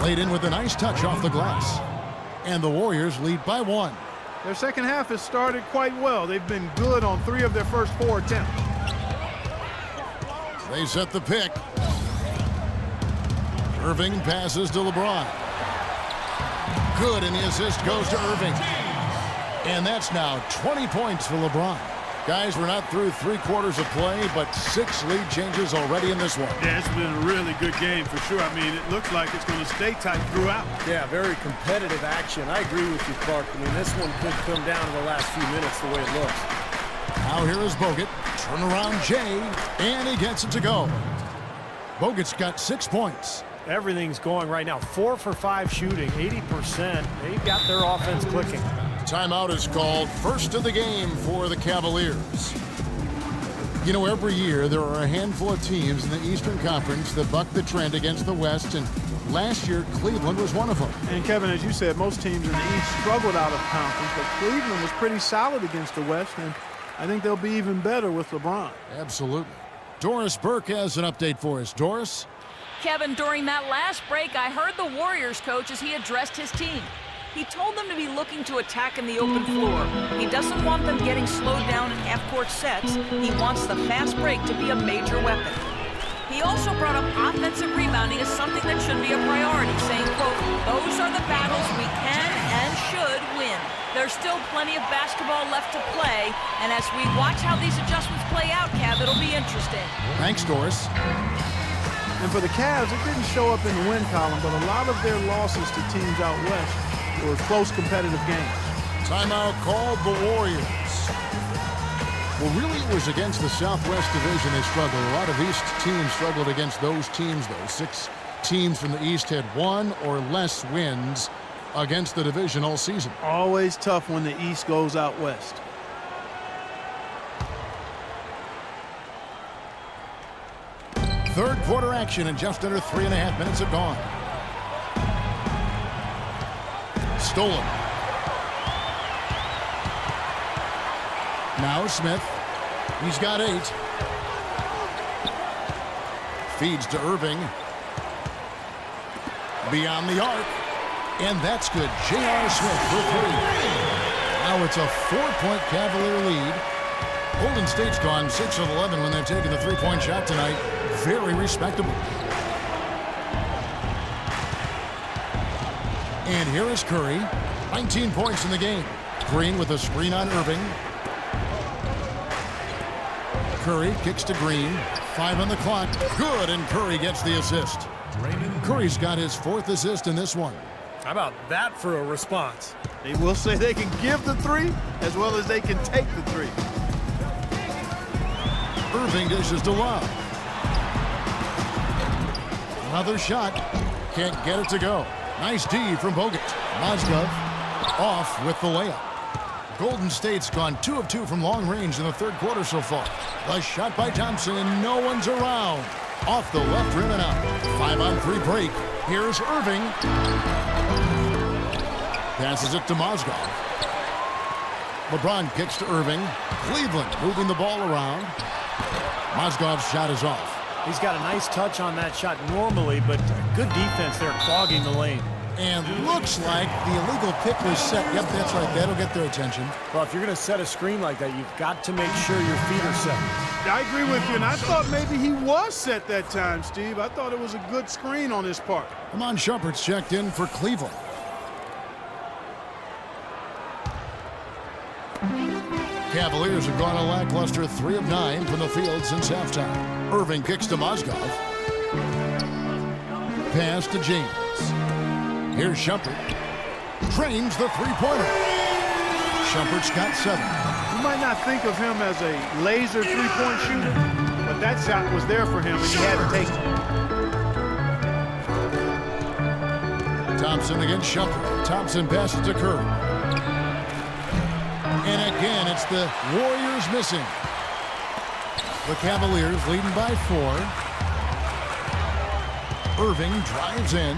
Laid in with a nice touch off the glass. And the Warriors lead by 1. Their second half has started quite well. They've been good on 3 of their first 4 attempts. They set the pick. Irving passes to LeBron. Good, and the assist goes to Irving. And that's now 20 points for LeBron. Guys, we're not through 3 quarters of play, but 6 lead changes already in this one. Yeah, it's been a really good game for sure. I mean, it looks like it's going to stay tight throughout. Yeah, very competitive action. I agree with you, Clark. I mean, this one could come down to the last few minutes the way it looks. Now here is Bogut. Turnaround Jay, and he gets it to go. Bogut's got 6 points. Everything's going right now. 4 for 5 shooting, 80%. They've got their offense clicking. Timeout is called. First of the game for the Cavaliers. You know, every year there are a handful of teams in the Eastern Conference that buck the trend against the West, and last year Cleveland was one of them. And Kevin, as you said, most teams in the East struggled out of conference, but Cleveland was pretty solid against the West, and I think they'll be even better with LeBron. Absolutely. Doris Burke has an update for us. Doris? Kevin, during that last break, I heard the Warriors coach as he addressed his team. He told them to be looking to attack in the open floor. He doesn't want them getting slowed down in half-court sets. He wants the fast break to be a major weapon. He also brought up offensive rebounding as something that should be a priority, saying, quote, "Those are the battles we can and should win. There's still plenty of basketball left to play, and as we watch how these adjustments play out, Cav, it'll be interesting." Thanks, Doris. And for the Cavs, it didn't show up in the win column, but a lot of their losses to teams out west were close competitive games. Timeout called the Warriors. Well, really, it was against the Southwest Division they struggled. A lot of East teams struggled against those teams, though. 6 teams from the East had 1 or less wins against the division all season. Always tough when the East goes out west. Third quarter action, and just under 3.5 minutes have gone. Stolen. Now Smith. He's got 8. Feeds to Irving. Beyond the arc. And that's good. J.R. Smith for 3. Now it's a 4-point Cavalier lead. Golden State's gone 6 of 11 when they're taking the 3-point shot tonight. Very respectable. And here is Curry. 19 points in the game. Green with a screen on Irving. Curry kicks to Green. 5 on the clock. Good, and Curry gets the assist. Curry's got his 4th assist in this one. How about that for a response? They will say they can give the 3 as well as they can take the 3. Irving dishes to Love. Another shot. Can't get it to go. Nice D from Bogut. Mozgov off with the layup. Golden State's gone 2 of 2 from long range in the third quarter so far. A shot by Thompson, and no one's around. Off the left rim and out. 5-on-3 break. Here's Irving. Passes it to Mozgov. LeBron kicks to Irving. Cleveland moving the ball around. Mozgov's shot is off. He's got a nice touch on that shot normally, but good defense there clogging the lane. And looks like the illegal pick was set. Yep, that's right. That'll get their attention. Well, if you're going to set a screen like that, you've got to make sure your feet are set. I agree with you, and I thought maybe he was set that time, Steve. I thought it was a good screen on his part. Amon Shumpert's checked in for Cleveland. Cavaliers have gone a lackluster 3 of 9 from the field since halftime. Irving kicks to Mozgov. Pass to James. Here's Shumpert. Drains the three-pointer. Shumpert's got 7. You might not think of him as a laser three-point shooter, but that shot was there for him, and he had to take it. Thompson against Shumpert. Thompson passes to Curry. And again, it's the Warriors missing. The Cavaliers leading by 4. Irving drives in.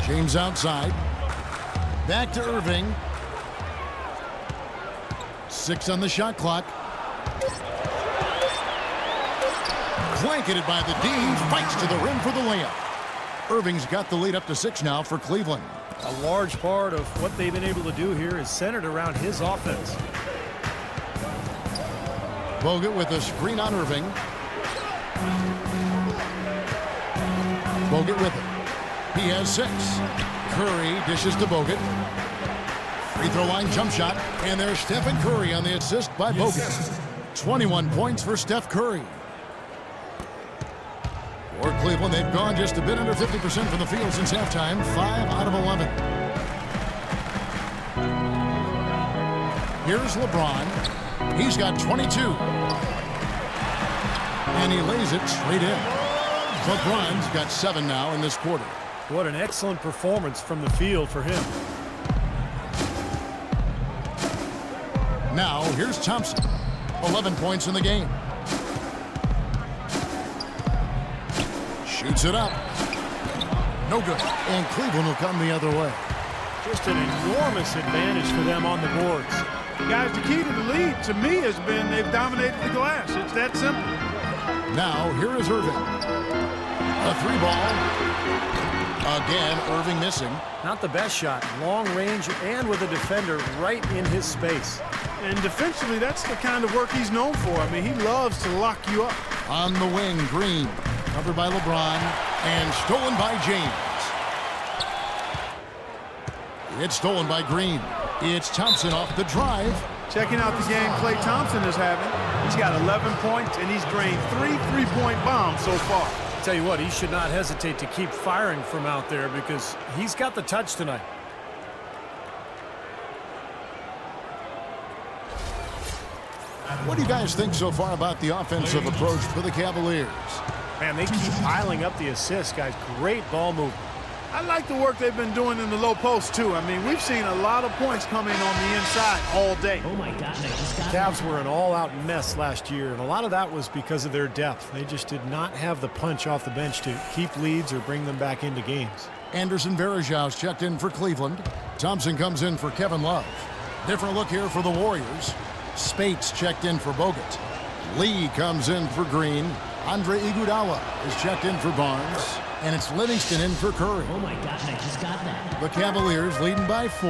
James outside. Back to Irving. 6 on the shot clock. Blanketed by the D. Fights to the rim for the layup. Irving's got the lead up to 6 now for Cleveland. A large part of what they've been able to do here is centered around his offense. Bogut with a screen on Irving. Bogut with it. He has 6. Curry dishes to Bogut. Free throw line jump shot. And there's Stephen Curry on the assist by Bogut. 21 points for Steph Curry. For Cleveland, they've gone just a bit under 50% from the field since halftime. 5 out of 11. Here's LeBron. He's got 22. And he lays it straight in. LeBron's got 7 now in this quarter. What an excellent performance from the field for him. Now, here's Thompson. 11 points in the game. Shoots it up. No good. And Cleveland will come the other way. Just an enormous advantage for them on the boards. Guys, the key to the lead, to me, has been they've dominated the glass. It's that simple. Now, here is Irving. A 3-ball. Again, Irving missing. Not the best shot. Long range and with a defender right in his space. And defensively, that's the kind of work he's known for. I mean, he loves to lock you up. On the wing, Green. Covered by LeBron and stolen by James. It's stolen by Green. It's Thompson off the drive. Checking out the game Klay Thompson is having. He's got 11 points, and he's drained 3 3-point bombs so far. I'll tell you what, he should not hesitate to keep firing from out there because he's got the touch tonight. What do you guys think so far about the offensive approach for the Cavaliers? Man, they keep piling up the assists, guys. Great ball movement. I like the work they've been doing in the low post, too. I mean, we've seen a lot of points coming on the inside all day. Oh, my God. Cavs were an all-out mess last year, and a lot of that was because of their depth. They just did not have the punch off the bench to keep leads or bring them back into games. Anderson Varejau's checked in for Cleveland. Thompson comes in for Kevin Love. Different look here for the Warriors. Spates checked in for Bogut. Lee comes in for Green. Andre Iguodala is checked in for Barnes. And it's Livingston in for Curry. Oh, my God, I just got that. The Cavaliers leading by 4.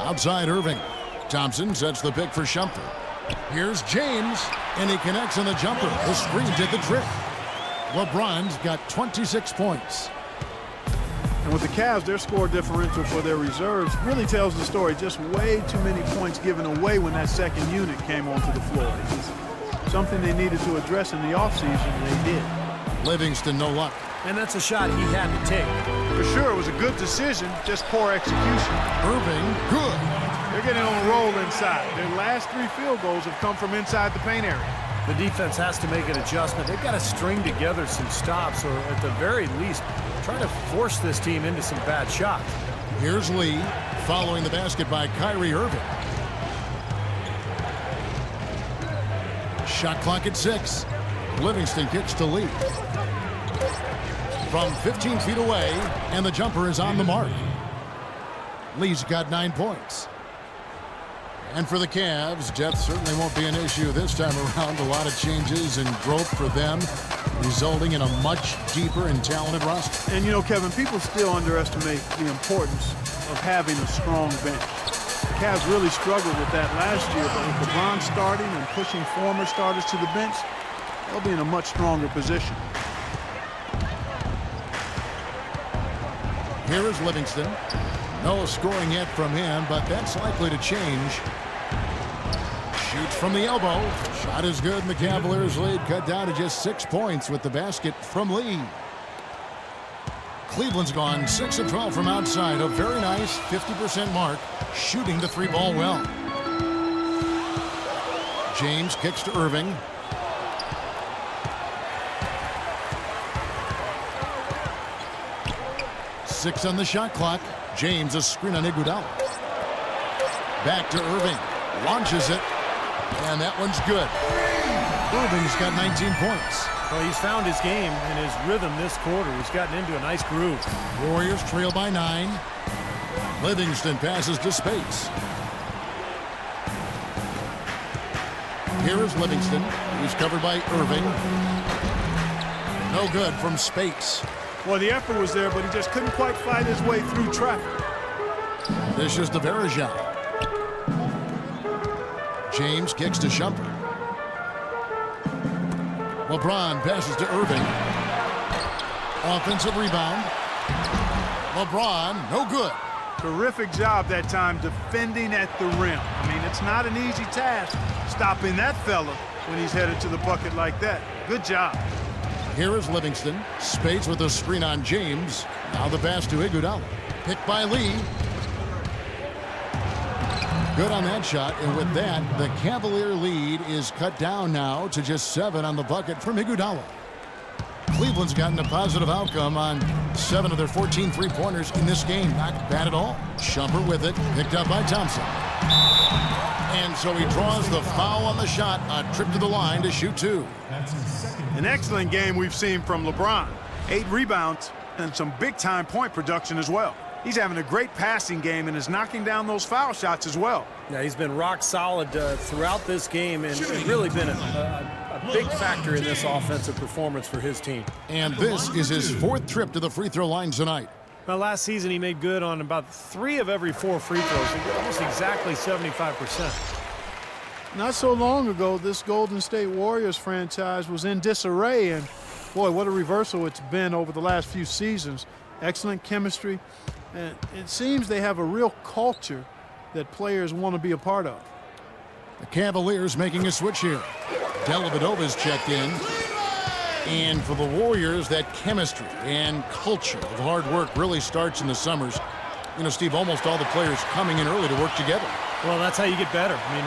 Outside Irving. Thompson sets the pick for Shumpert. Here's James, and he connects on the jumper. The screen did the trick. LeBron's got 26 points. And with the Cavs, their score differential for their reserves really tells the story. Just way too many points given away when that second unit came onto the floor. It was something they needed to address in the offseason, and they did. Livingston, no luck. And that's a shot he had to take. For sure, it was a good decision, just poor execution. Irving, good. They're getting on a roll inside. Their last 3 field goals have come from inside the paint area. The defense has to make an adjustment. They've got to string together some stops, or at the very least, try to force this team into some bad shots. Here's Lee, following the basket by Kyrie Irving. Shot clock at 6. Livingston kicks to Lee. from 15 feet away, and the jumper is on the mark. Lee's got 9 points. And for the Cavs, depth certainly won't be an issue this time around. A lot of changes and growth for them, resulting in a much deeper and talented roster. And, you know, Kevin, people still underestimate the importance of having a strong bench. The Cavs really struggled with that last year, but with LeBron starting and pushing former starters to the bench, they'll be in a much stronger position. Here is Livingston. No scoring yet from him, but that's likely to change. Shoots from the elbow. Shot is good, and the Cavaliers lead cut down to just 6 points with the basket from Lee. Cleveland's gone 6 of 12 from outside. A very nice 50% mark, shooting the 3-ball well. James kicks to Irving. Six on the shot clock. James, a screen on Iguodala. Back to Irving. Launches it. And that one's good. Irving's got 19 points. Well, he's found his game and his rhythm this quarter. He's gotten into a nice groove. Warriors trail by 9. Livingston passes to Spates. Here is Livingston. He's covered by Irving. No good from Spates. Well, the effort was there, but he just couldn't quite fight his way through traffic. This is the Verajao. James kicks to Shumpert. LeBron passes to Irving. Offensive rebound. LeBron, no good. Terrific job that time defending at the rim. I mean, it's not an easy task stopping that fella when he's headed to the bucket like that. Good job. Here is Livingston. Spates with a screen on James. Now the pass to Iguodala. Picked by Lee. Good on that shot, and with that, the Cavalier lead is cut down now to just 7 on the bucket from Iguodala. Cleveland's gotten a positive outcome on 7 of their 14 three-pointers in this game. Not bad at all. Shumpert with it, picked up by Thompson. And so he draws the foul on the shot, a trip to the line to shoot 2. An excellent game we've seen from LeBron. 8 rebounds and some big-time point production as well. He's having a great passing game and is knocking down those foul shots as well. Yeah, he's been rock solid throughout this game and really been a big factor in this offensive performance for his team. And this is his 4th trip to the free throw line tonight. Well, last season he made good on about 3 of every 4 free throws, almost exactly 75%. Not so long ago, this Golden State Warriors franchise was in disarray, and boy, what a reversal it's been over the last few seasons. Excellent chemistry, and it seems they have a real culture that players want to be a part of. The Cavaliers making a switch here. Dellavedova's checked in. And for the Warriors, that chemistry and culture of hard work really starts in the summers. You know, Steve, almost all the players coming in early to work together. Well, that's how you get better. I mean,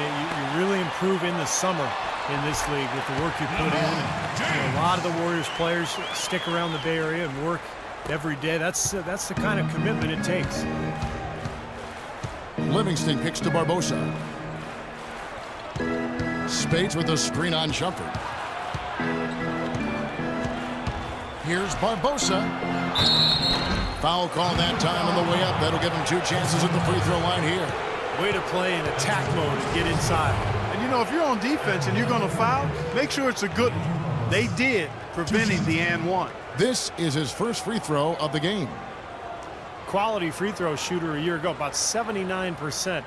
you really improve in the summer in this league with the work you put in. And, a lot of the Warriors players stick around the Bay Area and work every day. That's the kind of commitment it takes. Livingston kicks to Barbosa. Spates with a screen on Shumpert. Here's Barbosa. Foul call that time on the way up. That'll give him 2 chances at the free throw line here. Way to play in attack mode and get inside. And you know, if you're on defense and you're going to foul, make sure it's a good one. They did, preventing the and one. This is his first free throw of the game. Quality free throw shooter a year ago, about 79%.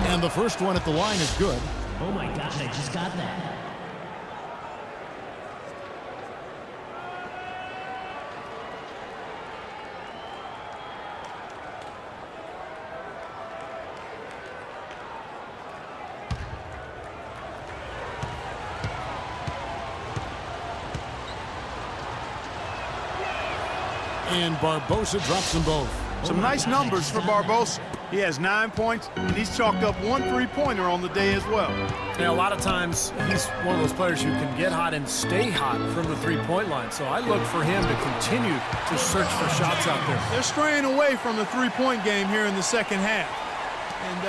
And the first one at the line is good. Oh my gosh, I just got that. And Barbosa drops them both. Some nice numbers for Barbosa. He has 9 points, and he's chalked up 1 3-pointer on the day as well. Yeah, a lot of times he's one of those players who can get hot and stay hot from the three-point line. So I look for him to continue to search for shots out there. They're straying away from the three-point game here in the second half. And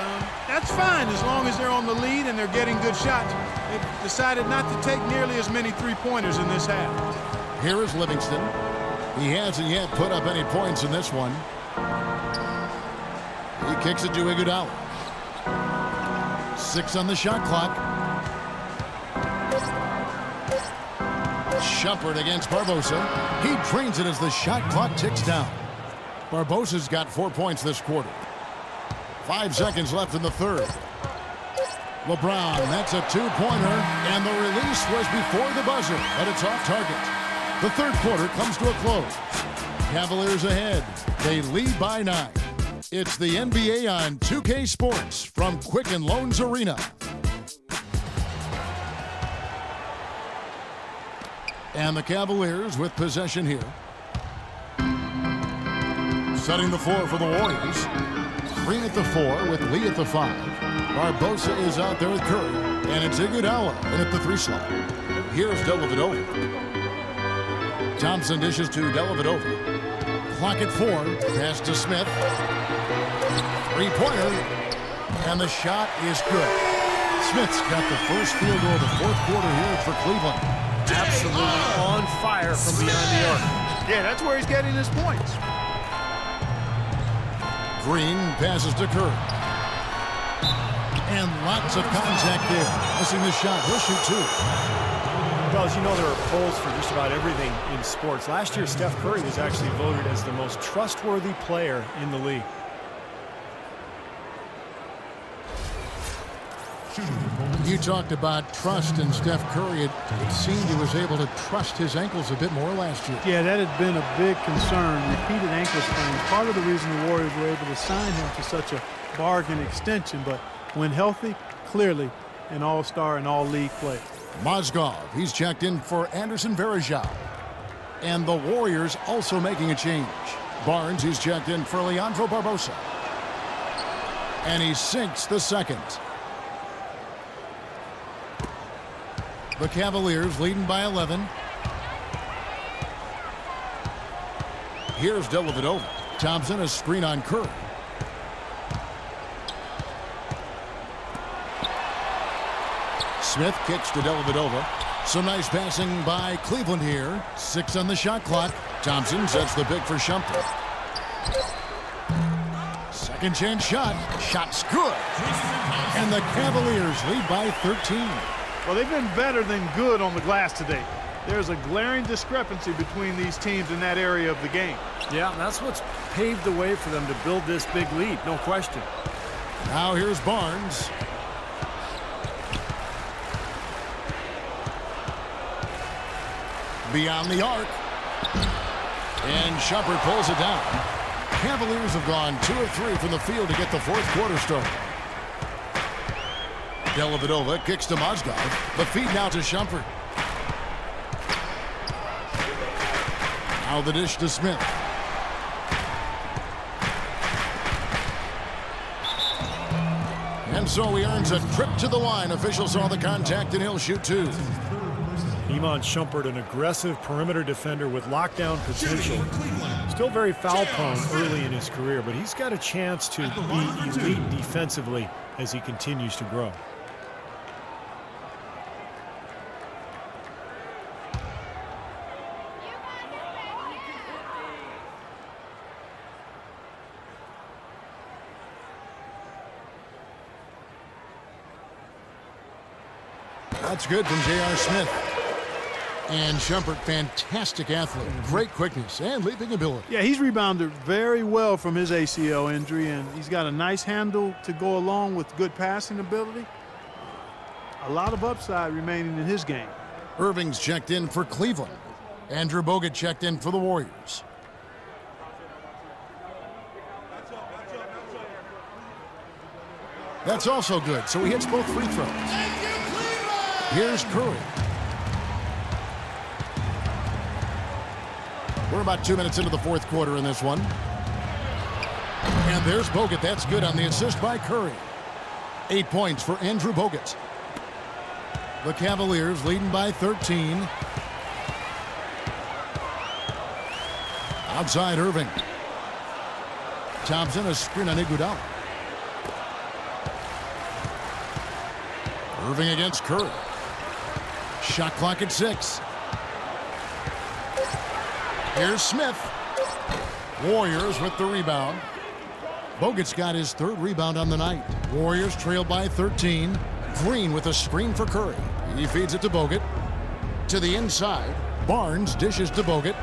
that's fine as long as they're on the lead and they're getting good shots. They've decided not to take nearly as many three-pointers in this half. Here is Livingston. He hasn't yet put up any points in this one. He kicks it to Iguodala. 6 on the shot clock. Shumpert against Barbosa. He drains it as the shot clock ticks down. Barbosa's got 4 points this quarter. 5 seconds left in the third. LeBron, that's a two-pointer, and the release was before the buzzer, but it's off target. The third quarter comes to a close. Cavaliers ahead. They lead by 9. It's the NBA on 2K Sports from Quicken Loans Arena. And the Cavaliers with possession here. Setting the floor for the Warriors. Green at the 4 with Lee at the 5. Barbosa is out there with Curry. And it's Iguodala in at the 3 slot. Here's Dellavedova. Thompson dishes to Dellavedova. Clock at 4. Pass to Smith. Three-pointer. And the shot is good. Smith's got the first field goal of the fourth quarter here for Cleveland. Absolutely on fire from beyond the arc. Yeah, that's where he's getting his points. Green passes to Curry. And lots of contact there. Missing the shot. He'll shoot 2. Well, as you know, there are polls for just about everything in sports. Last year, Steph Curry was actually voted as the most trustworthy player in the league. You talked about trust in Steph Curry. It seemed he was able to trust his ankles a bit more last year. Yeah, that had been a big concern. Repeated ankle sprains. Part of the reason the Warriors were able to sign him to such a bargain extension. But when healthy, clearly an all-star and all-league player. Mozgov, he's checked in for Anderson Varejao. And the Warriors also making a change. Barnes, he's checked in for Leandro Barbosa. And he sinks the second. The Cavaliers leading by 11. Here's Dellavedova. Thompson, a screen on Curry. Smith kicks to Dellavedova. Some nice passing by Cleveland here. 6 on the shot clock. Thompson sets the pick for Shumpert. Second chance shot. Shot's good. And the Cavaliers lead by 13. Well, they've been better than good on the glass today. There's a glaring discrepancy between these teams in that area of the game. Yeah, that's what's paved the way for them to build this big lead, no question. Now here's Barnes. Beyond the arc. And Shumpert pulls it down. Cavaliers have gone 2 of 3 from the field to get the fourth quarter started. Dellavedova kicks to Mozgov. The feed now to Shumpert. Now the dish to Smith. And so he earns a trip to the line. Officials saw the contact and he'll shoot 2. Iman Shumpert, an aggressive perimeter defender with lockdown potential. Still very foul prone early in his career, but he's got a chance to be elite defensively as he continues to grow. That's good from J.R. Smith. And Shumpert, fantastic athlete. Great quickness and leaping ability. Yeah, he's rebounded very well from his ACL injury, and he's got a nice handle to go along with good passing ability. A lot of upside remaining in his game. Irving's checked in for Cleveland. Andrew Bogut checked in for the Warriors. That's also good, so he hits both free throws. Here's Curry. We're about 2 minutes into the fourth quarter in this one. And there's Bogut. That's good on the assist by Curry. 8 points for Andrew Bogut. The Cavaliers leading by 13. Outside Irving. Thompson, a screen on Iguodala. Irving against Curry. Shot clock at 6. Here's Smith. Warriors with the rebound. Bogut's got his 3rd rebound on the night. Warriors trail by 13. Green with a screen for Curry. He feeds it to Bogut. To the inside. Barnes dishes to Bogut.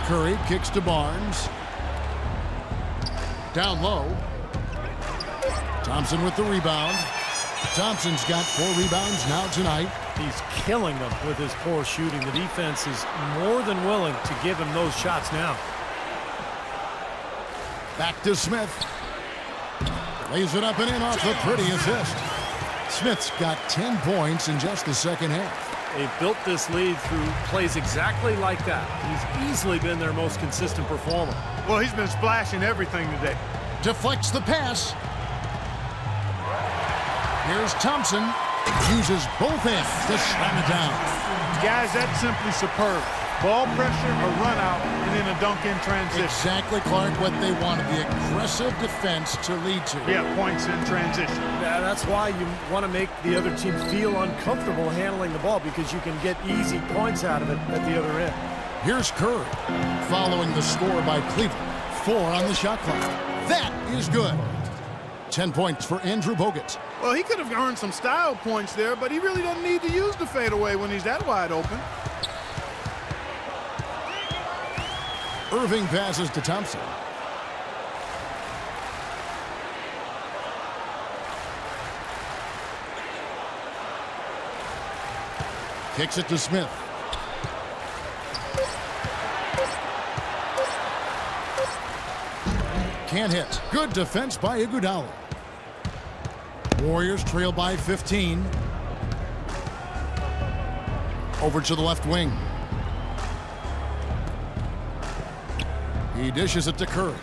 Curry kicks to Barnes. Down low. Thompson with the rebound. Thompson's got 4 rebounds now tonight. He's killing them with his poor shooting. The defense is more than willing to give him those shots now. Back to Smith. Lays it up and in off the pretty assist. Smith's got 10 points in just the second half. They've built this lead through plays exactly like that. He's easily been their most consistent performer. Well, he's been splashing everything today. Deflects the pass. Here's Thompson. Uses both ends to slam it down. Guys, that's simply superb. Ball pressure, a run out, and then a dunk in transition. Exactly, Clark, what they wanted. The aggressive defense to lead to. Yeah, points in transition. Yeah, that's why you want to make the other team feel uncomfortable handling the ball, because you can get easy points out of it at the other end. Here's Curry, following the score by Cleveland. 4 on the shot clock. That is good. 10 points for Andrew Bogut. Well, he could have earned some style points there, but he really doesn't need to use the fadeaway when he's that wide open. Irving passes to Thompson. Kicks it to Smith. Can't hit. Good defense by Iguodala. Warriors trail by 15. Over to the left wing. He dishes it to Curry.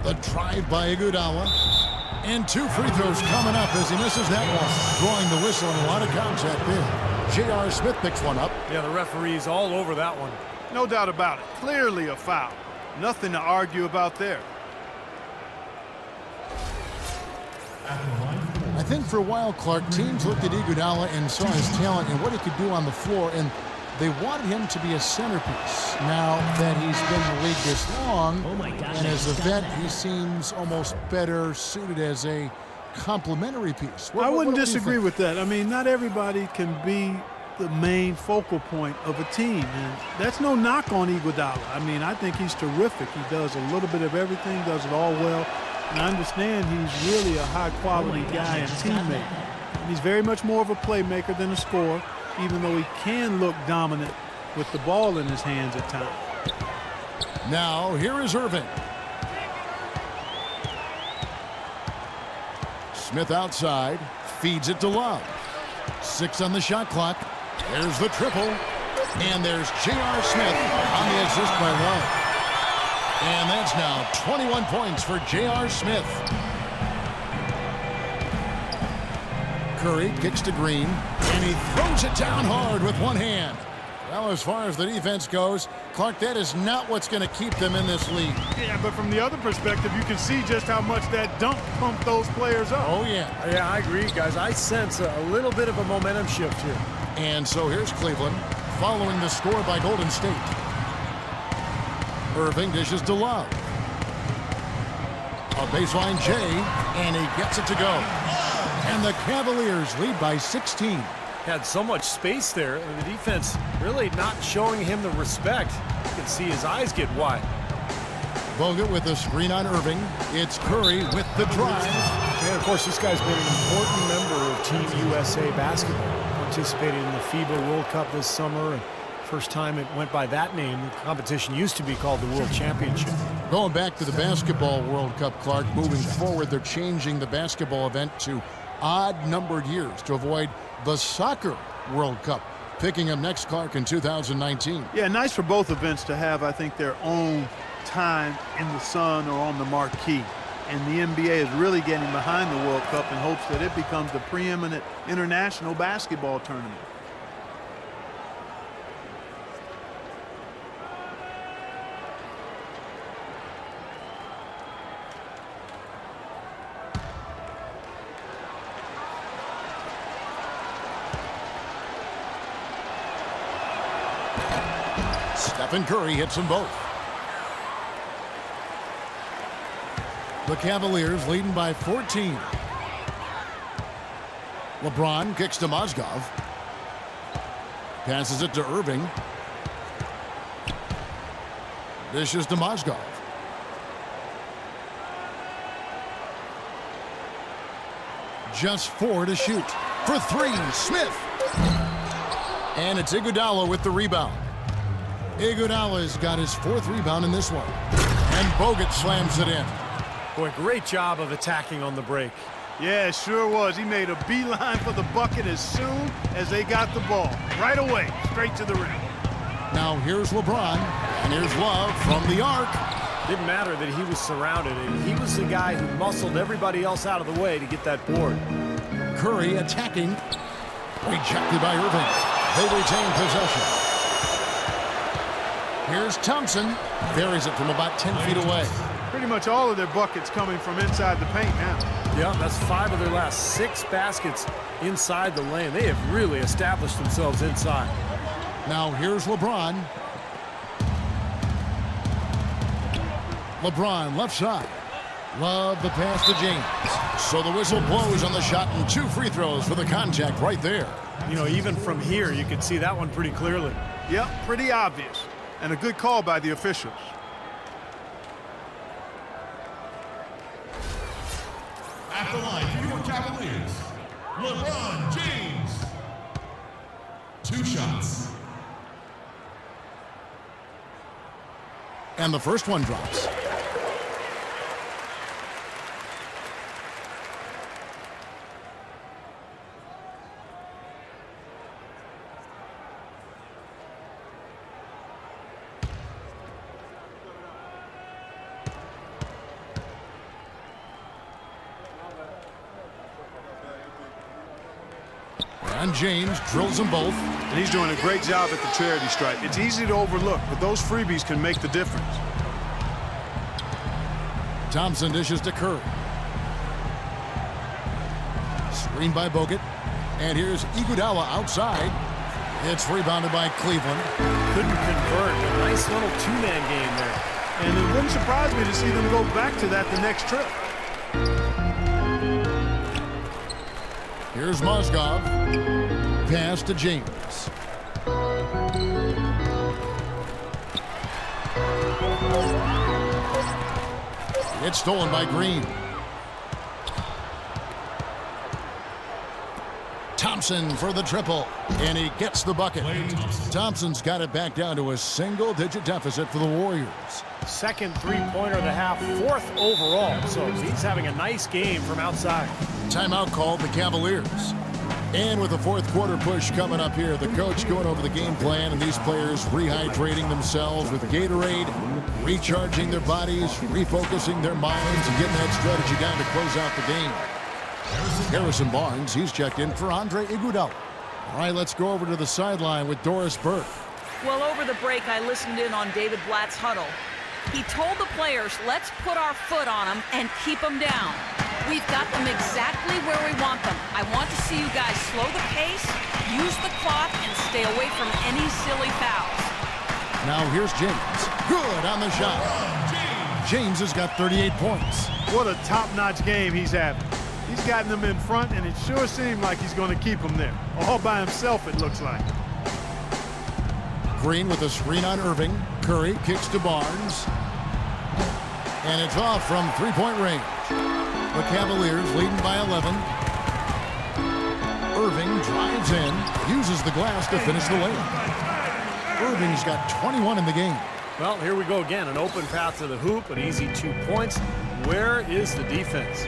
The drive by Iguodala. And 2 free throws coming up as he misses that one. Drawing the whistle and a lot of contact there. J.R. Smith picks one up. Yeah, the referee's all over that one. No doubt about it. Clearly a foul. Nothing to argue about there. I think for a while, Clark, teams looked at Iguodala and saw his talent and what he could do on the floor, and they wanted him to be a centerpiece. Now that he's been in the league this long, and as a vet, he seems almost better suited as a complementary piece. I wouldn't disagree with that. I mean, not everybody can be the main focal point of a team, and that's no knock on Iguodala. I mean, I think he's terrific. He does a little bit of everything, does it all well, and I understand he's really a high-quality guy and teammate. And he's very much more of a playmaker than a scorer, even though he can look dominant with the ball in his hands at times. Now, here is Irving. Smith outside, feeds it to Love. 6 on the shot clock. There's the triple. And there's J.R. Smith on the assist by Love. And that's now 21 points for J.R. Smith. Curry kicks to Green, and he throws it down hard with one hand. Well, as far as the defense goes, Clark, that is not what's going to keep them in this league. Yeah, but from the other perspective, you can see just how much that dunk pumped those players up. Oh, yeah. Yeah, I agree, guys. I sense a little bit of a momentum shift here. And so here's Cleveland, following the score by Golden State. Irving dishes to Love. A baseline J, and he gets it to go. And the Cavaliers lead by 16. Had so much space there, and the defense really not showing him the respect. You can see his eyes get wide. Bogut with a screen on Irving. It's Curry with the drive. And of course, this guy's been an important member of Team USA basketball. Participated in the FIBA World Cup this summer. And first time it went by that name. The competition used to be called the World Championship. Going back to the Basketball World Cup, Clark, moving forward, they're changing the basketball event to odd-numbered years to avoid the Soccer World Cup. Picking up next, Clark, in 2019. Yeah, nice for both events to have, I think, their own time in the sun or on the marquee. And the NBA is really getting behind the World Cup in hopes that it becomes the preeminent international basketball tournament. Stephen Curry hits them both. The Cavaliers leading by 14. LeBron kicks to Mozgov. Passes it to Irving. Dishes to Mozgov. Just 4 to shoot. For 3, Smith. And it's Iguodala with the rebound. Iguodala's got his 4th rebound in this one. And Bogut slams it in. Boy, great job of attacking on the break. Yeah, it sure was. He made a beeline for the bucket as soon as they got the ball. Right away, straight to the rim. Now here's LeBron, and here's Love from the arc. Didn't matter that he was surrounded. He was the guy who muscled everybody else out of the way to get that board. Curry attacking. Rejected by Irving. They retain possession. Here's Thompson. Buries it from about 10 feet away. Pretty much all of their buckets coming from inside the paint now. Yeah, that's 5 of their last 6 baskets inside the lane. They have really established themselves inside. Now here's LeBron. LeBron left side. Love the pass to James. So the whistle blows on the shot and 2 free throws for the contact right there. You know, even from here, you could see that one pretty clearly. Yep, pretty obvious. And a good call by the officials. At the line for your Cavaliers, LeBron James. 2 shots. And the first one drops. And James drills them both. And he's doing a great job at the charity stripe. It's easy to overlook, but those freebies can make the difference. Thompson dishes to Curry. Screen by Bogut. And here's Iguodala outside. It's rebounded by Cleveland. Couldn't convert. A nice little 2-man game there. And it wouldn't surprise me to see them go back to that the next trip. Here's Mozgov. Pass to James. It's stolen by Green. Thompson for the triple. And he gets the bucket. Thompson's got it back down to a single-digit deficit for the Warriors. Second 3-pointer of the half, 4th overall. So he's having a nice game from outside. Timeout called the Cavaliers. And with the 4th quarter push coming up here, the coach going over the game plan and these players rehydrating themselves with Gatorade, recharging their bodies, refocusing their minds, and getting that strategy down to close out the game. Harrison Barnes, he's checked in for Andre Iguodala. All right, let's go over to the sideline with Doris Burke. Well, over the break, I listened in on David Blatt's huddle. He told the players, let's put our foot on them and keep them down. We've got them exactly where we want them. I want to see you guys slow the pace, use the clock, and stay away from any silly fouls. Now here's James. Good on the shot. James has got 38 points. What a top-notch game he's having. He's gotten them in front, and it sure seemed like he's going to keep them there. All by himself, it looks like. Green with a screen on Irving. Curry kicks to Barnes. And it's off from 3-point range. The Cavaliers leading by 11. Irving drives in, uses the glass to finish the layup. Irving's got 21 in the game. Well, here we go again. An open path to the hoop, an easy 2 points. Where is the defense?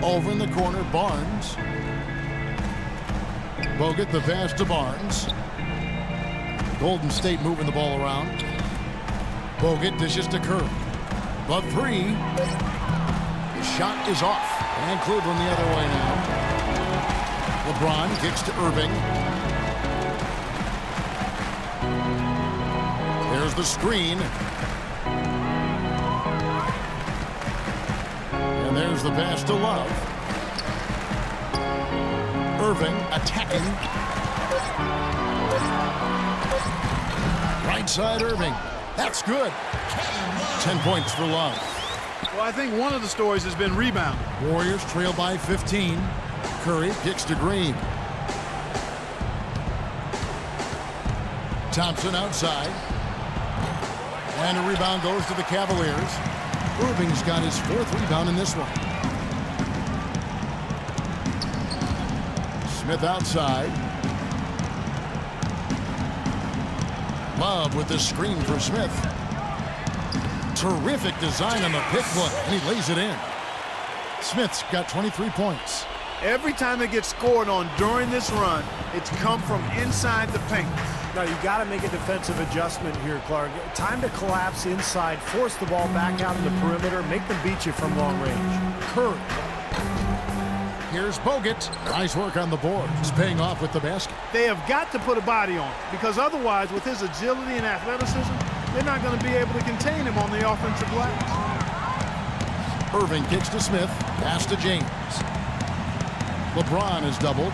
Over in the corner, Barnes. Bogut the pass to Barnes. Golden State moving the ball around. Bogut dishes to Curry. But 3. The shot is off. And Cleveland the other way now. LeBron kicks to Irving. There's the screen. And there's the pass to Love. Irving attacking. Right side, Irving. That's good. 10 points for Love. Well, I think one of the stories has been rebound. Warriors trail by 15. Curry kicks to Green. Thompson outside. And a rebound goes to the Cavaliers. Irving's got his 4th rebound in this one. Smith outside. Love with the screen for Smith. Terrific design on the pick foot, and he lays it in. Smith's got 23 points. Every time they get scored on during this run, it's come from inside the paint. Now, you got to make a defensive adjustment here, Clark. Time to collapse inside, force the ball back out in the perimeter, make them beat you from long range. Curry. Here's Bogut. Nice work on the board. He's paying off with the basket. They have got to put a body on it, because otherwise, with his agility and athleticism, they're not going to be able to contain him on the offensive glass. Irving kicks to Smith. Pass to James. LeBron is doubled.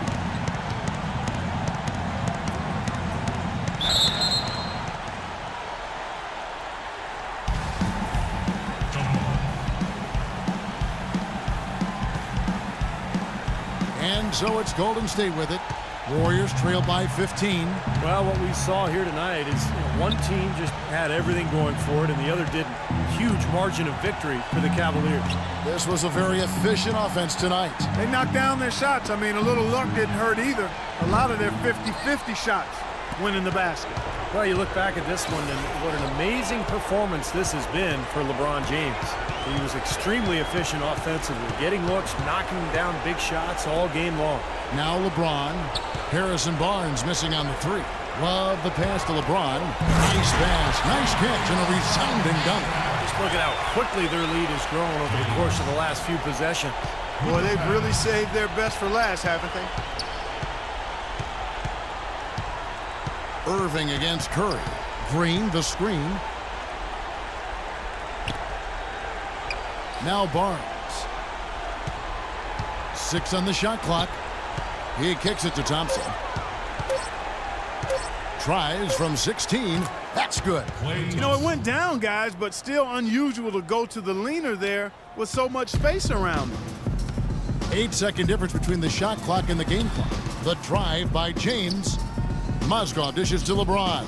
And so it's Golden State with it. Warriors trail by 15. Well, what we saw here tonight is one team just had everything going for it and the other didn't. Huge margin of victory for the Cavaliers. This was a very efficient offense tonight. They knocked down their shots. I mean, a little luck didn't hurt either. A lot of their 50-50 shots went in the basket. Well, you look back at this one, and what an amazing performance this has been for LeBron James. He was extremely efficient offensively, getting looks, knocking down big shots all game long. Now LeBron. Harrison Barnes missing on the 3. Love the pass to LeBron. Nice pass, nice catch, and a resounding dunk. Just look at how quickly their lead has grown over the course of the last few possessions. Boy, they've really saved their best for last, haven't they? Irving against Curry. Green, the screen. Now Barnes. 6 on the shot clock. He kicks it to Thompson. Tries from 16. That's good. You know, it went down, guys, but still unusual to go to the leaner there with so much space around them. 8-second difference between the shot clock and the game clock. The drive by James. Mozgov dishes to LeBron.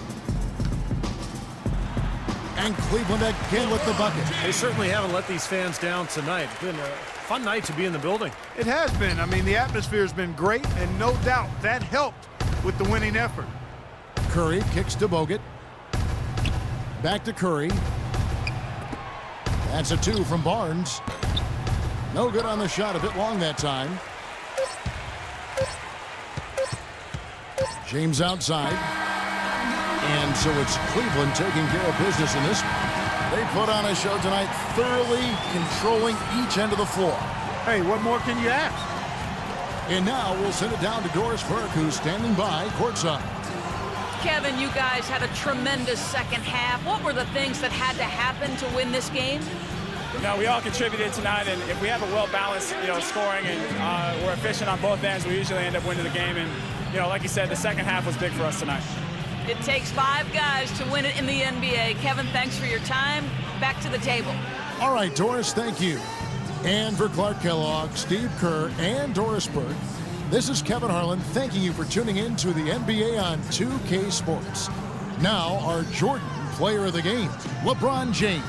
And Cleveland again with the bucket. They certainly haven't let these fans down tonight. It's been a fun night to be in the building. It has been. I mean, the atmosphere has been great, and no doubt that helped with the winning effort. Curry kicks to Bogut. Back to Curry. That's a 2 from Barnes. No good on the shot, a bit long that time. James outside. And so it's Cleveland taking care of business in this one. They put on a show tonight, thoroughly controlling each end of the floor. Hey, what more can you ask? And now we'll send it down to Doris Burke, who's standing by courtside. Kevin, you guys had a tremendous second half. What were the things that had to happen to win this game? No, we all contributed tonight, and if we have a well-balanced, scoring and we're efficient on both ends, we usually end up winning the game. And, like you said, the second half was big for us tonight. It takes 5 guys to win it in the NBA. Kevin, thanks for your time. Back to the table. All right, Doris, thank you. And for Clark Kellogg, Steve Kerr, and Doris Burke, this is Kevin Harlan thanking you for tuning in to the NBA on 2K Sports. Now, our Jordan player of the game, LeBron James.